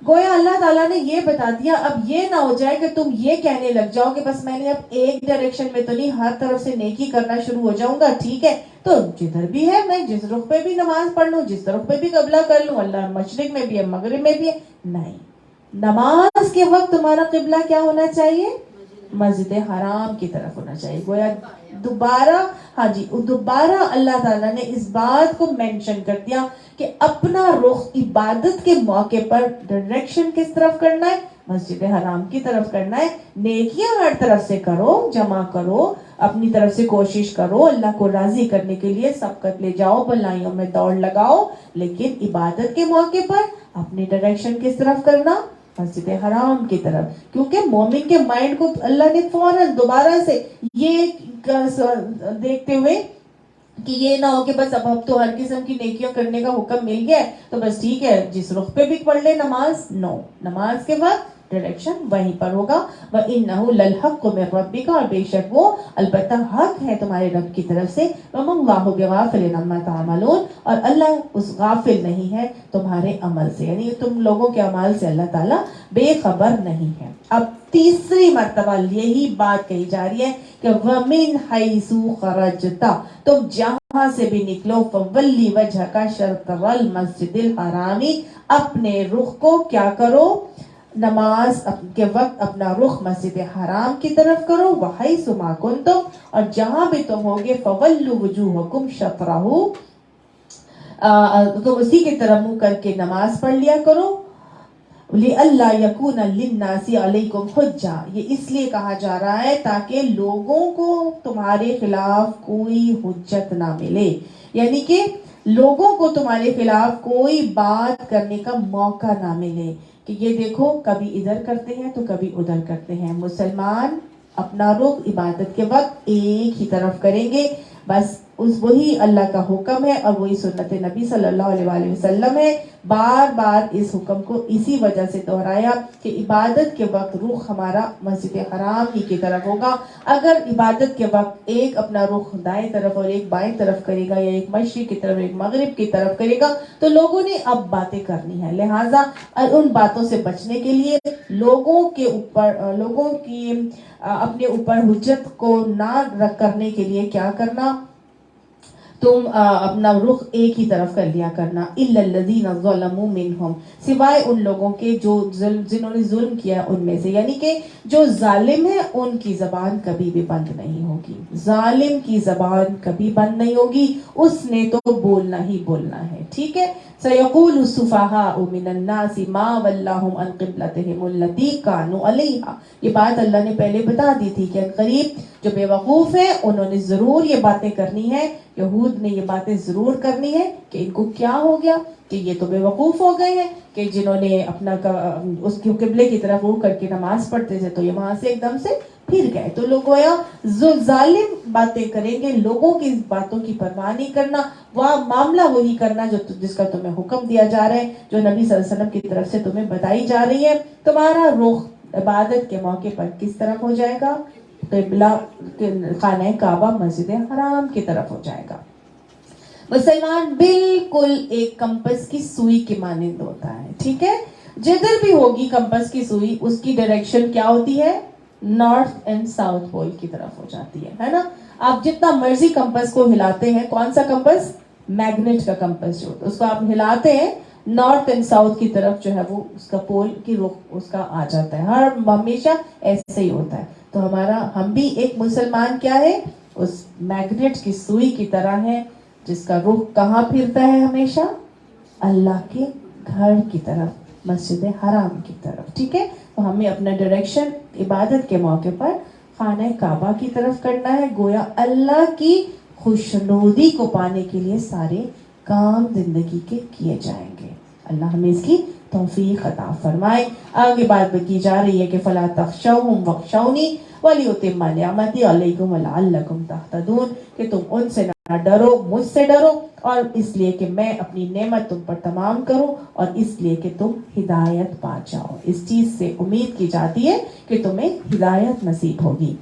گویا اللہ تعالیٰ نے یہ بتا دیا. اب یہ نہ ہو جائے کہ تم یہ کہنے لگ جاؤ کہ بس میں نے اب ایک ڈائریکشن میں تو نہیں, ہر طرف سے نیکی کرنا شروع ہو جاؤں گا, ٹھیک ہے, تو جدھر بھی ہے میں جس رخ پہ بھی نماز پڑھ لوں, جس رخ پہ بھی قبلہ کر لوں, اللہ مشرق میں بھی ہے, مغرب میں بھی ہے. نہیں, نماز کے وقت تمہارا قبلہ کیا ہونا چاہیے؟ مسجد حرام کی طرف ہونا چاہیے. گویا دوبارہ اللہ تعالیٰ نے اس بات کو مینشن کر دیا کہ اپنا رخ عبادت کے موقع پر ڈائریکشن کس طرف کرنا ہے؟ مسجد حرام کی طرف کرنا ہے. نیکیاں ہر طرف سے کرو, جمع کرو, اپنی طرف سے کوشش کرو, اللہ کو راضی کرنے کے لیے سبقت لے جاؤ, بھلائیوں میں دوڑ لگاؤ, لیکن عبادت کے موقع پر اپنی ڈائریکشن کس طرف کرنا؟ مسجد حرام کی طرف. کیونکہ مومن کے مائنڈ کو اللہ نے فوراً دوبارہ سے یہ دیکھتے ہوئے کہ یہ نہ ہو کہ بس اب تو ہر قسم کی نیکیوں کرنے کا حکم مل گیا ہے تو بس ٹھیک ہے جس رخ پہ بھی پڑھ لے نماز. نو, نماز کے بعد ڈائریکشن وہیں پر ہوگا. وَإِنَّهُ لَلْحَقُّ مِن رَبِّكَ, اور بے شک وہ البتہ حق ہے تمہارے رب کی طرف سے. وَمَا اللَّهُ بِغَافِلٍ عَمَّا تَعْمَلُونَ, اور اللہ اس غافل نہیں ہے تمہارے عمل سے, یعنی تم لوگوں کے اعمال سے اللہ تعالیٰ بے خبر نہیں ہے. اب تیسری مرتبہ یہی بات کہی جا رہی ہے کہ وَمِنْ حَيْثُ خَرَجْتَ, تم جہاں سے بھی نکلو, فَوَلِّ وَجْهَكَ شَطْرَ الْمَسْجِدِ الْحَرَامِ, اپنے رخ کو کیا کرو؟ نماز کے وقت اپنا رخ مسجد حرام کی طرف کرو. وَحَيْثُ مَا كُنْتُمْ, اور جہاں بھی تم ہوگے, فَوَلُّوا وُجُوهَكُمْ شَطْرَهُ, تم اسی کی طرف منہ کر کے نماز پڑھ لیا کرو. لِأَلَّا يَكُونَ لِلنَّاسِ عَلَيْكُمْ حُجَّةٌ، یہ اس لیے کہا جا رہا ہے تاکہ لوگوں کو تمہارے خلاف کوئی حجت نہ ملے، یعنی کہ لوگوں کو تمہارے خلاف کوئی بات کرنے کا موقع نہ ملے کہ یہ دیکھو کبھی ادھر کرتے ہیں تو کبھی ادھر کرتے ہیں۔ مسلمان اپنا رخ عبادت کے وقت ایک ہی طرف کریں گے، بس وہی اللہ کا حکم ہے اور وہی سنت نبی صلی اللہ علیہ وآلہ وسلم ہے۔ بار بار اس حکم کو اسی وجہ سے دہرایا کہ عبادت کے وقت رخ ہمارا مسجد حرام ہی کی طرف ہوگا۔ اگر عبادت کے وقت ایک اپنا رخ دائیں طرف اور ایک بائیں طرف کرے گا، یا ایک مشرق کی طرف ایک مغرب کی طرف کرے گا، تو لوگوں نے اب باتیں کرنی ہے، لہٰذا ان باتوں سے بچنے کے لیے لوگوں کی اپنے اوپر حجت کو نہ کرنے کے لیے کیا کرنا، تم اپنا رخ ایک ہی طرف کر لیا کرنا۔ إِلَّا الَّذِينَ ظَلَمُوا مِنْهُمْ، سوائے ان لوگوں کے جنہوں نے ظلم کیا ان میں سے، یعنی کہ جو ظالم ہے ان کی زبان کبھی بھی بند نہیں ہوگی، ظالم کی زبان کبھی بند نہیں ہوگی، اس نے تو بولنا ہی بولنا ہے، ٹھیک ہے۔ سَيَقُولُ السُّفَهَاءُ مِنَ النَّاسِ مَا وَلَّاهُمْ عَنْ قِبْلَتِهِمُ الَّتِي كَانُوا عَلَيْهَا، یہ بات اللہ نے پہلے بتا دی تھی کہ قریب جو بے وقوف ہیں انہوں نے ضرور یہ باتیں کرنی ہے، یہود نے یہ باتیں ضرور کرنی ہے کہ ان کو کیا ہو گیا کہ یہ تو بے وقوف ہو گئے ہیں کہ جنہوں نے اپنا اس کی قبلے کی طرف منہ کر کے نماز پڑھتے تھے تو یہ وہاں سے ایک دم سے پھر گئے، تو لوگ گویا ظالم باتیں کریں گے، لوگوں کی باتوں کی پرواہ نہیں کرنا، وہ معاملہ وہی کرنا جس کا تمہیں حکم دیا جا رہا ہے، جو نبی صلی اللہ علیہ وسلم کی طرف سے تمہیں بتائی جا رہی ہے۔ تمہارا رخ عبادت کے موقع پر کس طرف ہو جائے گا؟ قبلہ خانہ کعبہ مسجد حرام کی طرف ہو جائے گا۔ مسلمان بالکل ایک کمپس کی سوئی کی مانند ہوتا ہے، ٹھیک ہے، جدھر بھی ہوگی کمپس کی سوئی اس کی ڈائریکشن کیا ہوتی ہے؟ نارتھ اینڈ ساؤتھ پول کی طرف ہو جاتی ہے نا۔ آپ جتنا مرضی کمپس کو ہلاتے ہیں، کون سا کمپس؟ میگنیٹ کا کمپس جو ہوتا ہے، اس کو آپ ہلاتے ہیں نارتھ اینڈ ساؤتھ کی طرف جو ہے وہ اس کا پول کی رخ اس کا آ جاتا ہے، ہر ہمیشہ ایسے ہی ہوتا ہے۔ تو ہم بھی ایک مسلمان کیا ہے؟ اس میگنیٹ کی سوئی کی طرح ہے جس کا رخ کہاں پھرتا ہے؟ ہمیشہ اللہ کے گھر کی طرف، مسجد حرام کی طرف، ٹھیک ہے۔ تو ہمیں اپنا ڈائریکشن عبادت کے موقع پر خانہ کعبہ کی طرف کرنا ہے، گویا اللہ کی خوشنودی کو پانے کے لیے سارے کام زندگی کے کیے جائیں گے۔ اللہ ہمیں اس کی توفیق عطا فرمائے۔ آگے بات کی جا رہی ہے کہ فَلَا تَخْشَوْهُمْ وَاخْشَوْنِي وَلِأُتِمَّ نِعْمَتِي عَلَيْكُمْ وَلَعَلَّكُمْ تَهْتَدُونَ، کہ تم ان سے نہ ڈرو، مجھ سے ڈرو، اور اس لیے کہ میں اپنی نعمت تم پر تمام کروں اور اس لیے کہ تم ہدایت پا جاؤ۔ اس چیز سے امید کی جاتی ہے کہ تمہیں ہدایت نصیب ہوگی۔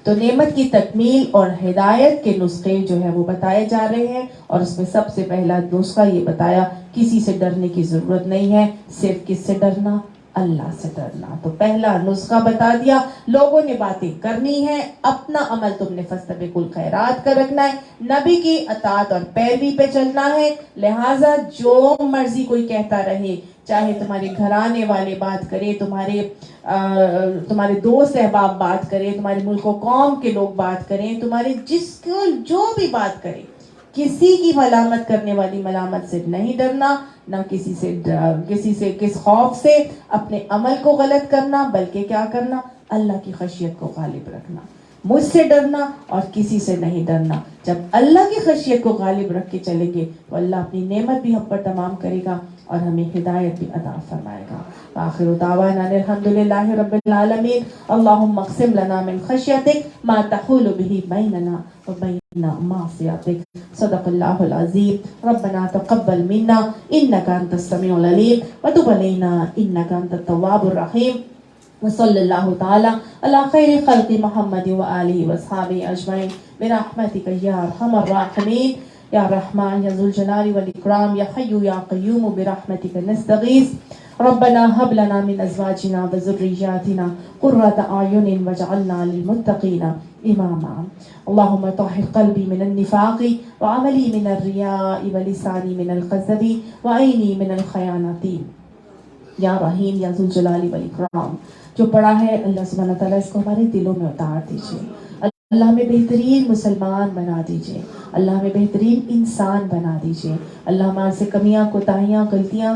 تو نعمت کی تکمیل اور ہدایت کے نسخے جو ہے وہ بتائے جا رہے ہیں، اور اس میں سب سے پہلا نسخہ یہ بتایا کسی سے ڈرنے کی ضرورت نہیں ہے، صرف کس سے ڈرنا؟ اللہ سے ڈرنا۔ تو پہلا نسخہ بتا دیا، لوگوں نے باتیں کرنی ہے، اپنا عمل تم نے فاستبقوا الخیرات کر رکھنا ہے، نبی کی اطاعت اور پیروی پہ چلنا ہے، لہٰذا جو مرضی کوئی کہتا رہے، چاہے تمہارے گھرانے والے بات کرے، تمہارے دوست احباب بات کرے، تمہارے ملک و قوم کے لوگ بات کریں، تمہارے جس کو جو بھی بات کرے، کسی کی ملامت کرنے والی ملامت سے نہیں ڈرنا، نہ کس خوف سے اپنے عمل کو غلط کرنا، بلکہ کیا کرنا؟ اللہ کی خشیت کو غالب رکھنا، مجھ سے ڈرنا اور کسی سے نہیں ڈرنا۔ جب اللہ کی خشیت کو غالب رکھ کے چلیں گے تو اللہ اپنی نعمت بھی ہم پر تمام کرے گا اور ہمیں ہدایت بھی عطا فرمائے گا۔ آخر دعوانا الحمدللہ رب العالمین۔ اللہم اقسم لنا من خشیتک ما تحول به بیننا وبین معصیتک۔ صدق اللہ العظیم۔ ربنا تقبل منا انک انت السمیع العلیم وتب علینا انک انت التواب الرحیم، وصلی اللہ تعالی علی خیر خلق محمد وآلہ وصحابہ اجمعین برحمتک یا ارحم الراحمین، یا رحمان یا ذو الجلال والاکرام، یا حی یا قیوم برحمتک نستغیث۔ ربنا هب لنا من ازواجنا وذرياتنا قرة اعین واجعلنا للمتقین اماما۔ اللهم طهر قلبي من النفاق وعملي من الرياء ولساني من الكذب وعيني من الخیانة، یا رحیم یا ذو الجلال والاکرام۔ جو پڑھا ہے اللہ سبحانہ تعالیٰ اس کو ہمارے دلوں میں اتار دیجیے، اللہ ہمیں بہترین مسلمان بنا دیجیے، اللہ ہمیں بہترین انسان بنا دیجیے، اللہ ہمارے سے کمیاں کوتاہیاں غلطیاں